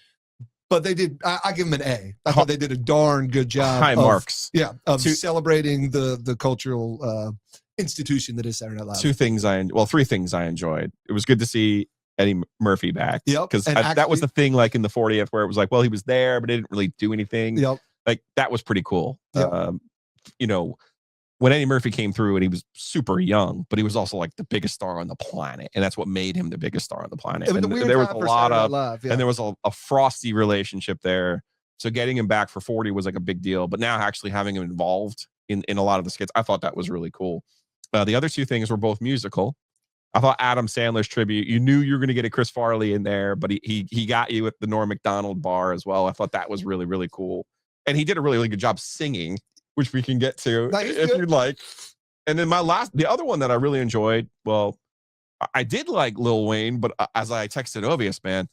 But they did. I give them an A. I thought they did a darn good job. High marks. Yeah, of celebrating the cultural institution that is Saturday Night Live. 3 things I enjoyed. It was good to see Eddie Murphy back. Yep. Because that was the thing, like in the 40th, where it was like, well, he was there, but he didn't really do anything. Yep. Like that was pretty cool. Yep. When Eddie Murphy came through and he was super young, but he was also like the biggest star on the planet. And that's what made him the biggest star on the planet. And there was a lot of, and there was a frosty relationship there. So getting him back for 40 was like a big deal. But now actually having him involved in a lot of the skits, I thought that was really cool. The other 2 things were both musical. I thought Adam Sandler's tribute, you knew you were going to get a Chris Farley in there, but he got you with the Norm Macdonald bar as well. I thought that was really, really cool. And he did a really, really good job singing, which we can get to if you'd like. And then the other one that I really enjoyed, well, I did like Lil Wayne, but as I texted Ovius, man,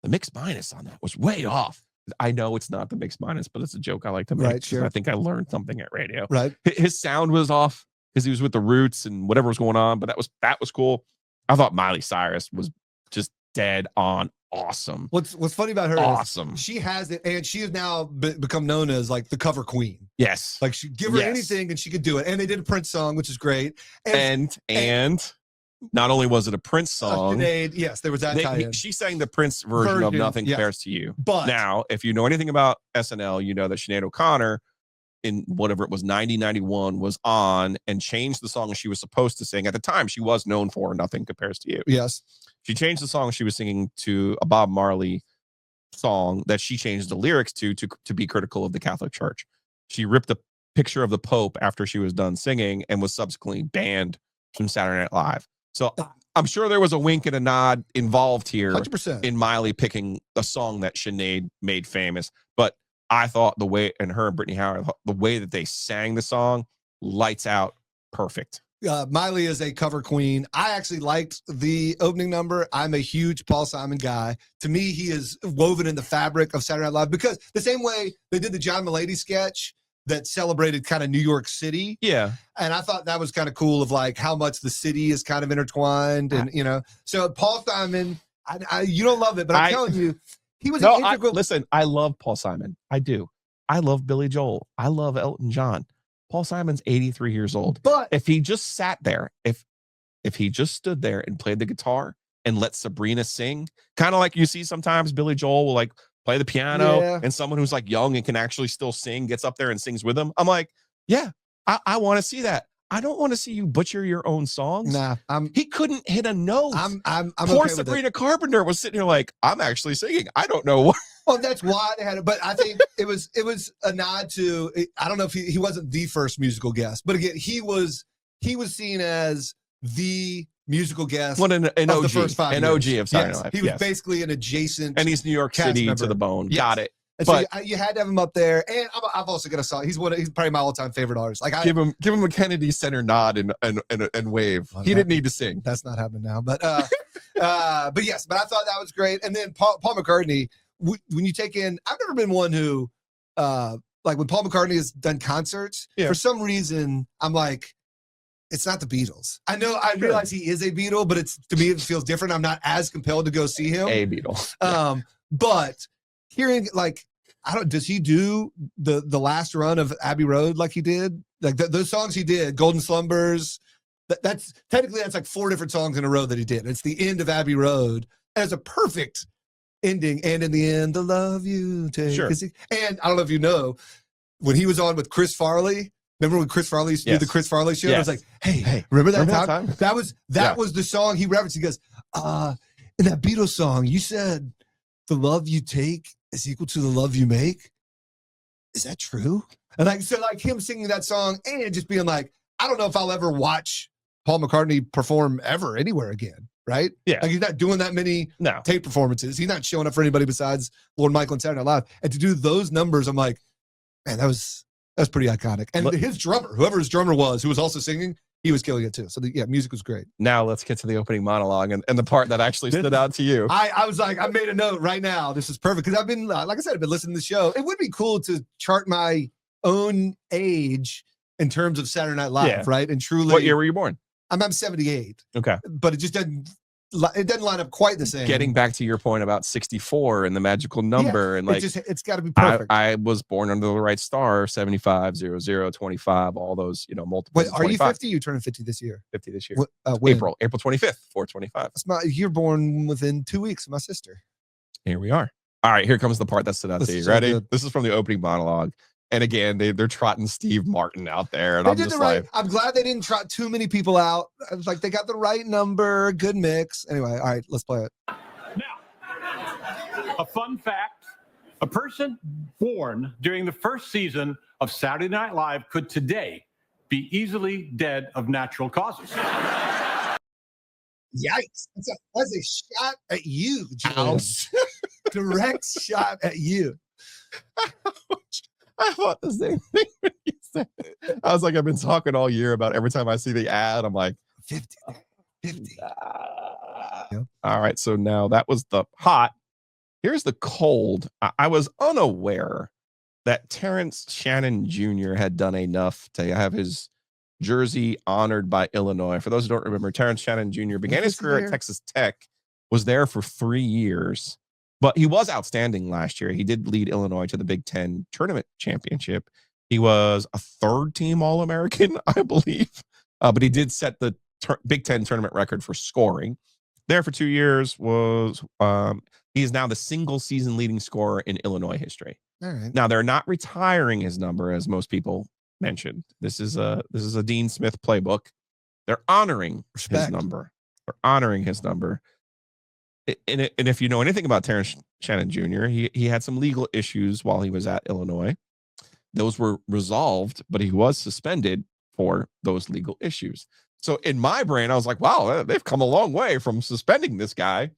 the mix minus on that was way off. I know it's not the mix minus, but it's a joke I like to make. Right, sure. I think I learned something at radio. Right. His sound was off because he was with the Roots and whatever was going on, but that was cool. I thought Miley Cyrus was just dead on awesome. What's funny about her is she has it, and she has now become known as like the cover queen. Yes. Like she give her anything and she could do it. And they did a Prince song, which is great. And not only was it a Prince song, yes, there was that tie-in. She sang the Prince version of Nothing Compares to You. But now, if you know anything about SNL, you know that Sinead O'Connor in whatever it was, 90-91, was on and changed the song she was supposed to sing. At the time, she was known for Nothing Compares to You. Yes. She changed the song she was singing to a Bob Marley song that she changed the lyrics to be critical of the Catholic Church. She ripped a picture of the Pope after she was done singing and was subsequently banned from Saturday Night Live. So I'm sure there was a wink and a nod involved here 100%. in Miley picking a song that Sinead made famous. But I thought the way, and her and Brittany Howard, the way that they sang the song, lights out, perfect. Miley is a cover queen. I actually liked the opening number. I'm a huge Paul Simon guy. To me, he is woven in the fabric of Saturday Night Live because the same way they did the John Mulaney sketch that celebrated kind of New York City. Yeah. And I thought that was kind of cool of like how much the city is kind of intertwined. And, so Paul Simon, you don't love it, but I'm telling you, he was an integral. Listen, I love Paul Simon. I do. I love Billy Joel. I love Elton John. Paul Simon's 83 years old. But if he just sat there, if he just stood there and played the guitar and let Sabrina sing, kind of like you see sometimes Billy Joel will like play the piano and someone who's like young and can actually still sing gets up there and sings with him. I'm like, yeah, I want to see that. I don't want to see you butcher your own songs. Nah, he couldn't hit a note. I'm Poor okay Sabrina Carpenter was sitting here like, I'm actually singing. I don't know what. Well, that's why they had it. But I think it was a nod to. I don't know if he wasn't the first musical guest, but again, he was seen as the musical guest. What an OG, the first 5 an years. OG of Saturday Night Live. He was basically an adjacent, and he's New York City to the bone. Yes. Got it. And but so you had to have him up there, and I've also got a song. He's probably my all-time favorite artist. Like give him a Kennedy Center nod and wave. He didn't need to sing. That's not happening now, but yes, but I thought that was great. And then Paul McCartney, when you take in, I've never been one who like when Paul McCartney has done concerts, Yeah. for some reason, I'm like, it's not the Beatles. I know, I realize he is a Beatle, but it's, to me, it feels different. I'm not as compelled to go see him. A Beatle. But hearing, like, does he do the last run of Abbey Road like he did? Like those songs he did, Golden Slumbers, that's technically that's like 4 different songs in a row that he did. It's the end of Abbey Road. And it's a perfect ending. And in the end, the love you take. Sure. And I don't know if you know, when he was on with Chris Farley, remember when Chris Farley used to do the Chris Farley show? I was like, hey, remember that time? That was the song he referenced. He goes, in that Beatles song, you said the love you take is equal to the love you make. Is that true? And like, so like him singing that song and just being like, I don't know if I'll ever watch Paul McCartney perform ever anywhere again. Right? Yeah. Like he's not doing that many tape performances. He's not showing up for anybody besides Lord Michael and Saturday Night Live. And to do those numbers, I'm like, man, that was pretty iconic. And his drummer, whoever his drummer was, who was also singing, he was killing it too. So music was great. Now let's get to the opening monologue and the part that actually stood out to you. I was like, I made a note right now. This is perfect. Because I've been, like I said, I've been listening to the show. It would be cool to chart my own age in terms of Saturday Night Live, right? And truly. What year were you born? I'm 78. Okay. But it just doesn't line up quite the same. Getting back to your point about 64 and the magical number, and like it's got to be perfect. I was born under the right star, 75, 00, 25, all those, multiple. Wait, are you 50? You turning 50 this year? 50 this year. April 25th, 425. You're born within 2 weeks of my sister. Here we are. All right, here comes the part that stood out to you. Ready? So this is from the opening monologue. And again, they're trotting Steve Martin out there. And I'm just like, I'm glad they didn't trot too many people out. I was like, they got the right number, good mix. Anyway, all right, let's play it. Now, a fun fact. A person born during the first season of Saturday Night Live could today be easily dead of natural causes. Yikes. That's a shot at you, Jones. Direct shot at you. I thought the same thing when you said it. I was like, I've been talking all year about every time I see the ad, I'm like, 50. All right, so now that was the hot. Here's the cold. I was unaware that Terrence Shannon Jr. had done enough to have his jersey honored by Illinois. For those who don't remember, Terrence Shannon Jr. began his career at Texas Tech, was there for 3 years. But he was outstanding last year. He did lead Illinois to the Big Ten tournament championship. He was a 3rd-team All-American, I believe. But he did set the Big Ten tournament record for scoring. There for 2 years he is now the single season leading scorer in Illinois history. All right. Now they're not retiring his number, as most people mentioned. This is a Dean Smith playbook. They're honoring his number. They're honoring his number. And if you know anything about Terrence Shannon Jr., he had some legal issues while he was at Illinois. Those were resolved, but he was suspended for those legal issues. So in my brain, I was like, wow, they've come a long way from suspending this guy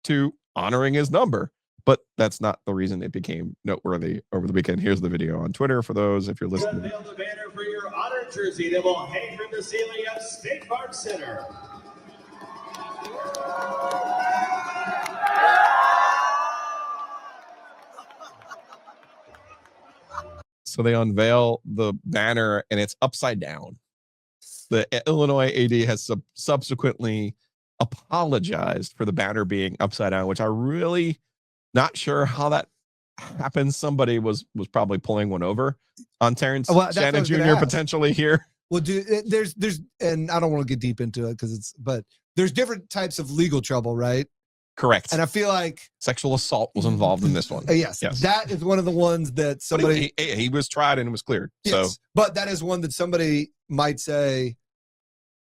to honoring his number. But that's not the reason it became noteworthy over the weekend. Here's the video on Twitter for those, if you're listening. Unveil the banner for your honor jersey that will hang from the ceiling of State Farm Center. So they unveil the banner and it's upside down. The Illinois AD has subsequently apologized for the banner being upside down, which I really not sure how that happened. Somebody was probably pulling one over on Terrence Shannon Jr. potentially here. Well, dude, there's, and I don't want to get deep into it but there's different types of legal trouble, right? Correct. And I feel like sexual assault was involved in this one. Yes. That is one of the ones that somebody he was tried and it was cleared. Yes, so, but that is one that somebody might say,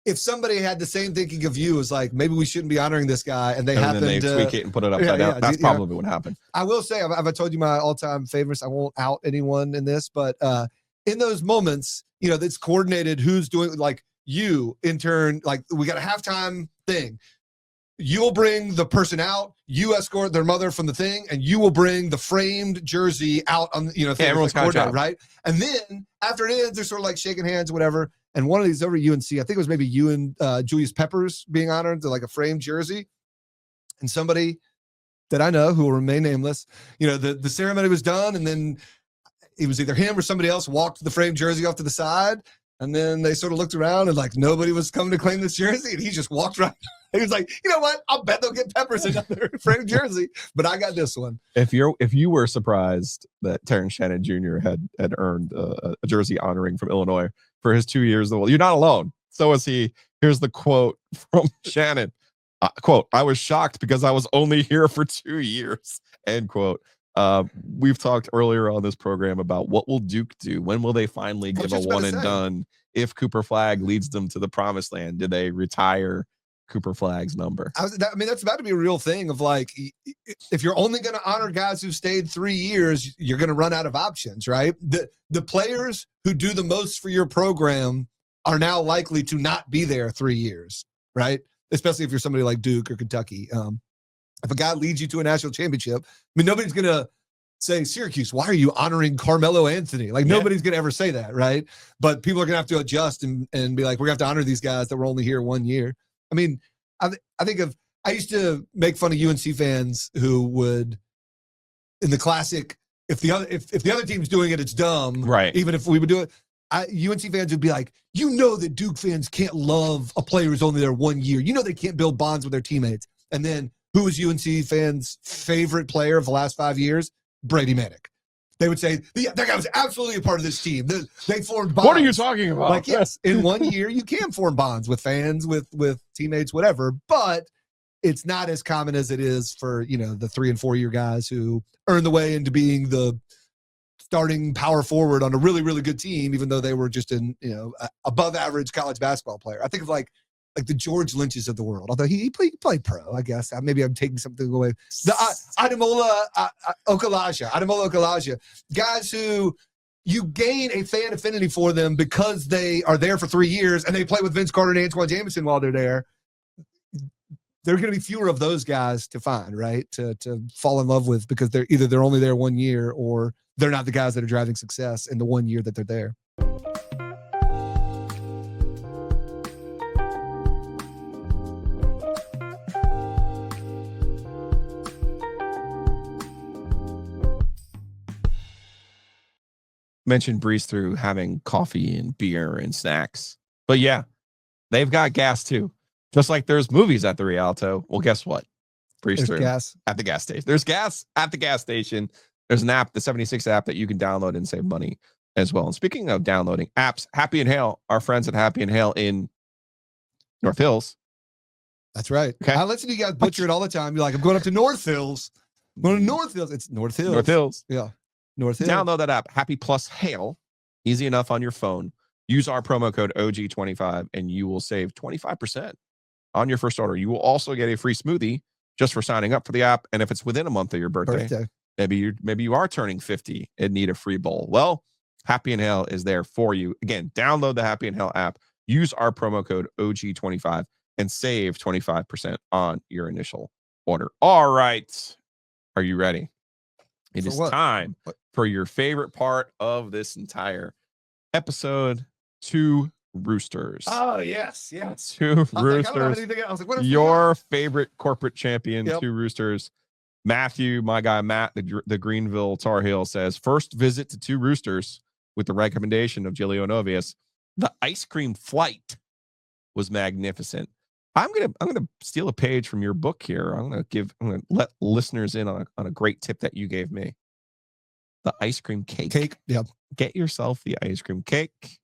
if somebody had the same thinking of you as like, maybe we shouldn't be honoring this guy, and they happen to tweak it and put it upside down. That's probably what happened. I will say, I've told you my all-time favorites. I won't out anyone in this, but in those moments, it's coordinated. Who's doing, like, you in turn, like, we got a halftime thing. You'll bring the person out, you escort their mother from the thing, and you will bring the framed jersey out on thing. Everyone's coordinated, right? And then after it ends, they're sort of like shaking hands, whatever. And one of these over UNC, I think it was maybe you and Julius Peppers being honored to like a framed jersey. And somebody that I know who will remain nameless, the ceremony was done, and then it was either him or somebody else walked the framed jersey off to the side, and then they sort of looked around and like nobody was coming to claim this jersey, and he just walked right. He was like, you know what? I'll bet they'll get Peppers another framed jersey, but I got this one. If you were surprised that Terrence Shannon Jr. had earned a jersey honoring from Illinois for his 2 years, you're not alone. So is he. Here's the quote from Shannon. Quote, I was shocked because I was only here for 2 years. End quote. We've talked earlier on this program about what will Duke do? When will they finally give a one and done? If Cooper Flagg leads them to the promised land, do they retire Cooper Flagg's number? I mean, that's about to be a real thing of like, if you're only going to honor guys who stayed 3 years, you're going to run out of options, right? The players who do the most for your program are now likely to not be there 3 years, right? Especially if you're somebody like Duke or Kentucky. If a guy leads you to a national championship, I mean, nobody's going to say, Syracuse, why are you honoring Carmelo Anthony? Like, nobody's going to ever say that, right? But people are going to have to adjust and be like, we're going to have to honor these guys that were only here 1 year. I mean, I used to make fun of UNC fans who would, in the classic, if the other team's doing it, it's dumb. Right. Even if we would do it, UNC fans would be like, you know that Duke fans can't love a player who's only there 1 year. You know they can't build bonds with their teammates. And then who was UNC fans' favorite player of the last 5 years? Brady Manick. They would say, yeah, that guy was absolutely a part of this team. They formed bonds. What are you talking about? Like, yes, in 1 year, you can form bonds with fans, with teammates, whatever. But it's not as common as it is for, the 3 and 4 year guys who earn the way into being the starting power forward on a really, really good team, even though they were just above average college basketball player. I think of like the George Lynches of the world, although he played pro, I guess. Maybe I'm taking something away. The Ademola Okalaja, guys who you gain a fan affinity for them because they are there for 3 years and they play with Vince Carter and Antoine Jameson while they're there. There are going to be fewer of those guys to find, right? To fall in love with, because they're only there 1 year, or they're not the guys that are driving success in the 1 year that they're there. Mentioned breeze through having coffee and beer and snacks, but yeah, they've got gas too. Just like there's movies at the Rialto. Well, guess what? Breeze through gas at the gas station. There's gas at the gas station. There's an app, the 76 app, that you can download and save money as well. And speaking of downloading apps, Happy and Hail, our friends at Happy and Hail in North Hills. That's right. Okay. I listen to you guys butcher it all the time. You're like, I'm going up to North Hills. I'm going to North Hills. It's North Hills. North Hills. Yeah. North Hills. Download that app, Happy Plus Hail. Easy enough on your phone. Use our promo code OG25 and you will save 25% on your first order. You will also get a free smoothie just for signing up for the app. And if it's within a month of your birthday. Maybe you are turning 50 and need a free bowl. Well, Happy and Hail is there for you. Again, download the Happy and Hail app. Use our promo code OG25 and save 25% on your initial order. All right. Are you ready? It is time for your favorite part of this entire episode. 2 Roosters. Oh, yes. Two Roosters. I was like, your favorite corporate champion, Yep. 2 Roosters. Matthew, my guy Matt, the Greenville Tar Heel, says, first visit to 2 Roosters with the recommendation of Giglio Novius. The ice cream flight was magnificent. I'm gonna steal a page from your book here. I'm gonna let listeners in on a great tip that you gave me. The ice cream cake. Yep. Get yourself the ice cream cake.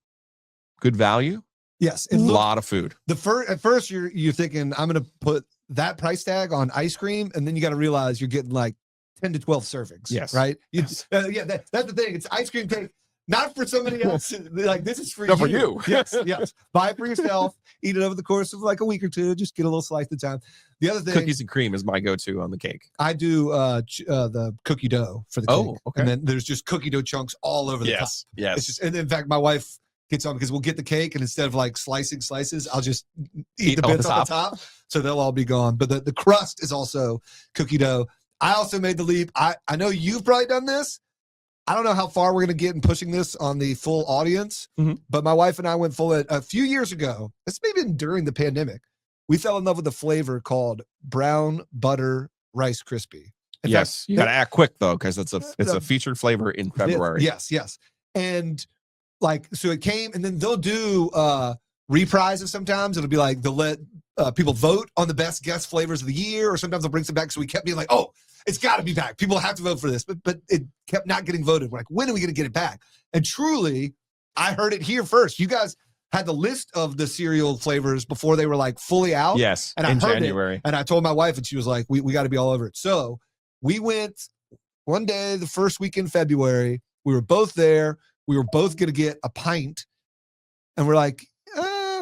Good value. Yes. A lot of food. At first you're thinking, I'm going to put that price tag on ice cream, and then you got to realize you're getting like 10 to 12 servings. Yes. Right. Yes. That's the thing. It's ice cream cake, not for somebody else. Like, this is for No, you. for you. Yes. Buy it for yourself. Eat it over the course of like a week or two. Just get a little slice at a time. The other thing, Cookies and cream is my go-to on the cake. I do the cookie dough for the cake. Oh, okay. And then there's just cookie dough chunks all over the top. Yes. It's just, and in fact, my wife gets on because we'll get the cake, and instead of like slicing slices, I'll just eat the bits on the top, so they'll all be gone. But the crust is also cookie dough. I also made the leap. I know you've probably done this. I don't know how far we're going to get in pushing this on the full audience, but my wife and I went full a few years ago. It's maybe during the pandemic. We fell in love with a flavor called brown butter Rice Krispie. In Yes, fact, you got to act quick though, because it's a featured flavor in February. Yes. And like, so it came, and then they'll do reprises sometimes. It'll be like they'll let people vote on the best guest flavors of the year, or sometimes they'll bring some back. So we kept being like, oh, it's got to be back. People have to vote for this, but it kept not getting voted. We're like, when are we going to get it back? And truly, I heard it here first. You guys had the list of the cereal flavors before they were like fully out. Yes, and in I heard January. it, and I told my wife, and she was like, we got to be all over it. So we went one day, the first week in February. We were both there. We were both going to get a pint, and we're like,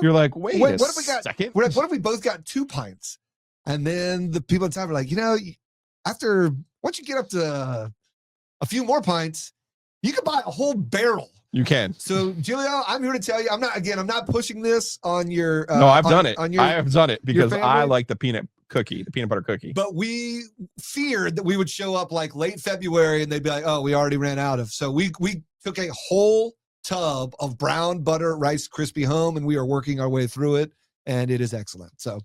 you're like, wait what a if we got? second? We're like, what if we both got 2 pints? And then the people inside were like, once you get up to a few more pints, you can buy a whole barrel. You can. So, Giglio, I'm here to tell you, I'm not pushing this on your. No, I've done it. On your, I have done it because family? I like the peanut butter cookie. But we feared that we would show up like late February and they'd be like, oh, we already ran out of. So we took a whole tub of brown butter Rice Krispie home, and we are working our way through it, and it is excellent. So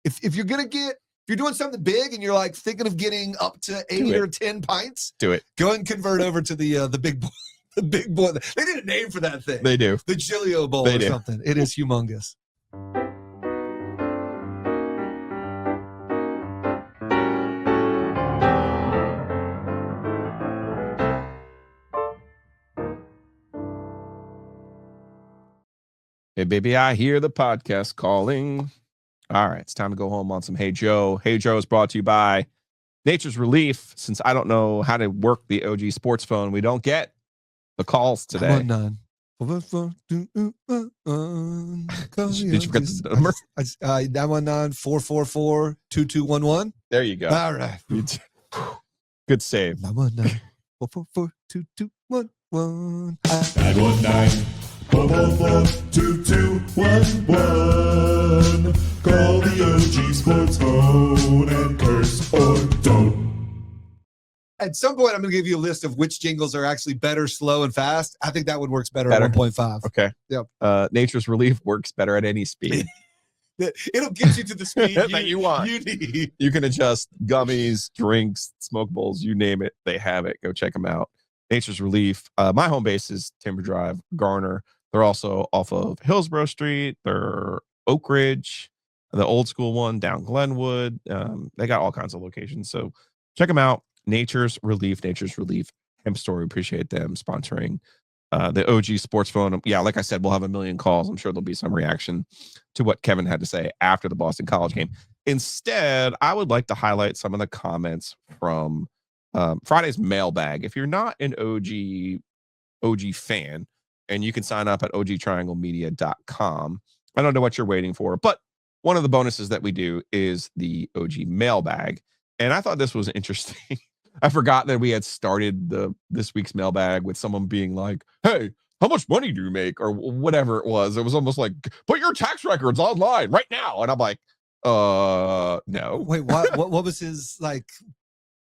if you're if you're doing something big and you're like thinking of getting up to 8 or 10 pints, do it. Go and convert over to the big boy. The big boy. They need a name for that thing. They do. The Giglio Bowl or something. It is humongous. Hey, baby, I hear the podcast calling. All right, it's time to go home on some Hey Joe. Hey Joe is brought to you by Nature's Relief. Since I don't know how to work the OG sports phone, we don't get the calls today. Did you forget the number? 919-444-2211. There you go. All right. Good save. 919-444-2211. 919-444-2211. Call the OG sports phone and curse or don't. At some point, I'm going to give you a list of which jingles are actually better, slow, and fast. I think that one works better. At 1.5. Okay. Yep. Nature's Relief works better at any speed. It'll get you to the speed that you want. You need. You can adjust gummies, drinks, smokables, you name it. They have it. Go check them out. Nature's Relief. My home base is Timber Drive, Garner. They're also off of Hillsborough Street. They're Oak Ridge, the old school one down Glenwood. They got all kinds of locations. So check them out. Nature's Relief Hemp Store. We appreciate them sponsoring the OG sports phone. Yeah, like I said, we'll have a million calls. I'm sure there'll be some reaction to what Kevin had to say after the Boston College game. Instead, I would like to highlight some of the comments from Friday's mailbag. If you're not an OG fan, and you can sign up at ogtrianglemedia.com. I don't know what you're waiting for, but one of the bonuses that we do is the OG mailbag. And I thought this was interesting. I forgot that we had started this week's mailbag with someone being like, hey, how much money do you make? Or whatever it was. It was almost like, put your tax records online right now. And I'm like, no. Wait, what was his like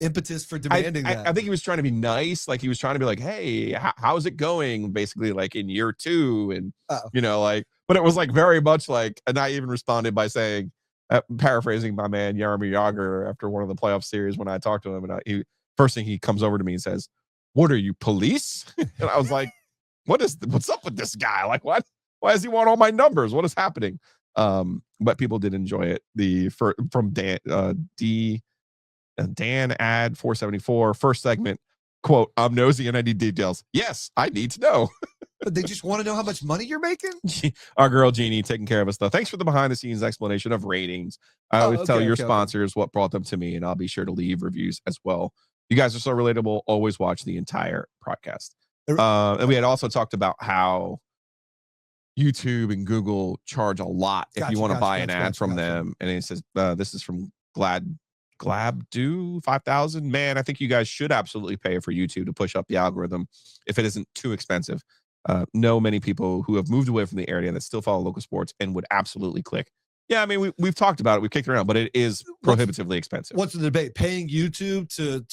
impetus for demanding that? I think he was trying to be nice. Like he was trying to be like, hey, how's it going? Basically like in year 2. And, but it was like very much like, and I even responded by saying, paraphrasing my man Jaromir Jagr after one of the playoff series when I talked to him, and first thing he comes over to me and says, what are you, police? And I was like, what's up with this guy? Like, what? Why does he want all my numbers? What is happening? But people did enjoy it. From Dan ad 474 first segment, quote, I'm nosy and I need details. Yes, I need to know. But they just want to know how much money you're making? Our girl Jeannie taking care of us though. Thanks for the behind the scenes explanation of ratings. I always tell your sponsors what brought them to me, and I'll be sure to leave reviews as well. You guys are so relatable. Always watch the entire podcast. And we had also talked about how YouTube and Google charge a lot if you want to buy an ad from them. And it says, this is from Glabdo 5000. Man, I think you guys should absolutely pay for YouTube to push up the algorithm if it isn't too expensive. Know many people who have moved away from the area that still follow local sports and would absolutely click. Yeah, I mean, we've talked about it. We've kicked around, but it is prohibitively expensive. What's the debate? Paying YouTube to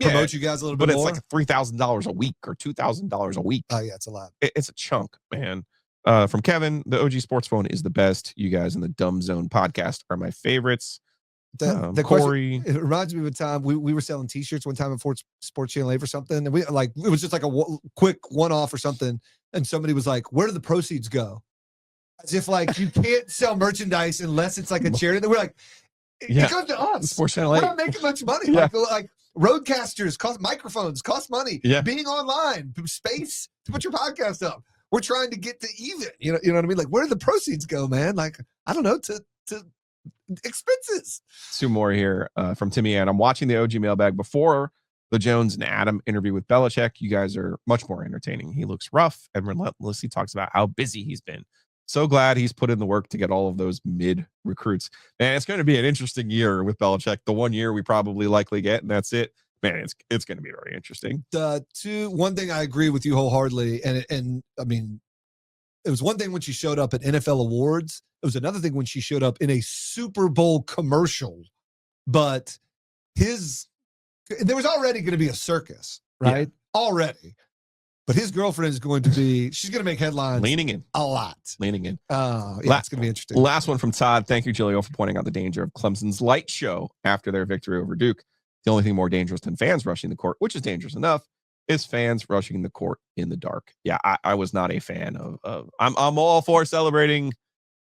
promote you guys a little bit more? But it's like $3,000 a week or $2,000 a week. Oh, yeah, it's a lot. It's a chunk, man. From Kevin, the OG Sports Phone is the best. You guys in the Dumb Zone podcast are my favorites. The Corey. question, it reminds me of a time we were selling T-shirts one time at Sports Channel 8 or something, and we like it was just like a quick one-off or something, and somebody was like, "Where do the proceeds go?" As if like you can't sell merchandise unless it's like a charity. And we're like, it goes to us. Sports Channel We're 8. not making much money. Yeah. Like roadcasters cost microphones, cost money. Yeah. Being online, space to put your podcast up. We're trying to get to even. You know what I mean? Like, where do the proceeds go, man? Like, I don't know, to expenses. 2 more here from Timmy Ann. I'm watching the OG mailbag before the Jones and Adam interview with Belichick. You guys are much more entertaining. He looks rough and relentless. He talks about how busy he's been. So glad he's put in the work to get all of those mid recruits. And it's going to be an interesting year with Belichick. The 1 year we probably likely get, and that's it. Man, it's going to be very interesting. One thing I agree with you wholeheartedly, and I mean, it was one thing when she showed up at NFL awards. It was another thing when she showed up in a Super Bowl commercial. But there was already going to be a circus, right? Yeah. Already. But his girlfriend is going to be, she's going to make headlines. Leaning in. A lot. Leaning in. Yeah, it's going to be interesting. Last one from Todd. Thank you, Giglio, for pointing out the danger of Clemson's light show after their victory over Duke. The only thing more dangerous than fans rushing the court, which is dangerous enough, is fans rushing the court in the dark. Yeah, I was not a fan of I'm all for celebrating,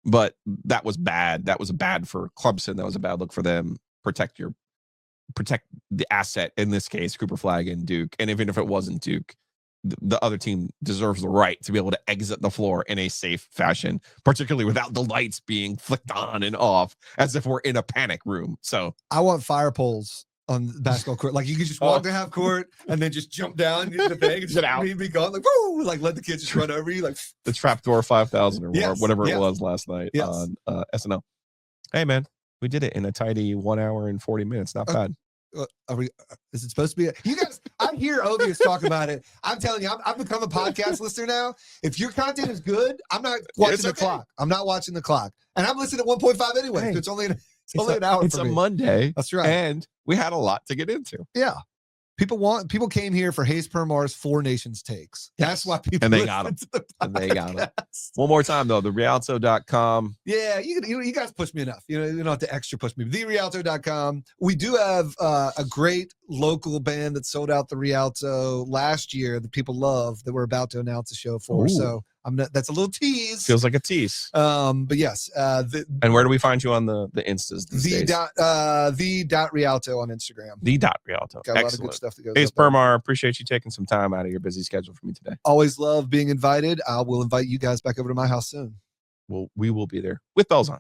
but that was bad. That was bad for Clemson. That was a bad look for them. Protect the asset, in this case, Cooper Flagg and Duke. And even if it wasn't Duke, the other team deserves the right to be able to exit the floor in a safe fashion, particularly without the lights being flicked on and off as if we're in a panic room. So I want fire poles on the basketball court. Like you could just walk to half court and then just jump down the thing and get out. Be gone. Like, woo, like let the kids just run over you. Like the Trapdoor 5000 or yes, whatever it was last night on SNL. Hey man, we did it in a tidy 1 hour and 40 minutes. Not bad. Is it supposed to be? You guys, I hear Ovius talk about it. I'm telling you, I've become a podcast listener now. If your content is good, I'm not watching the clock. I'm not watching the clock, and I'm listening at 1.5 anyway. Hey, so it's only an hour. It's a Monday. That's right, and we had a lot to get into. Yeah, people came here for Hayes Permar's Four Nations takes. That's why people and they got them. And they got them. One more time though, therialto.com. Yeah, you guys push me enough. You don't have to extra push me. Therialto.com. We do have a great local band that sold out the Rialto last year that people love that we're about to announce a show for. Ooh. So that's a little tease. Feels like a tease. But yes. And where do we find you on the Instas? The Rialto on Instagram. The.Rialto. Got a lot of good stuff that goes. Hey, Permar, appreciate you taking some time out of your busy schedule for me today. Always love being invited. I will invite you guys back over to my house soon. We will be there with bells on.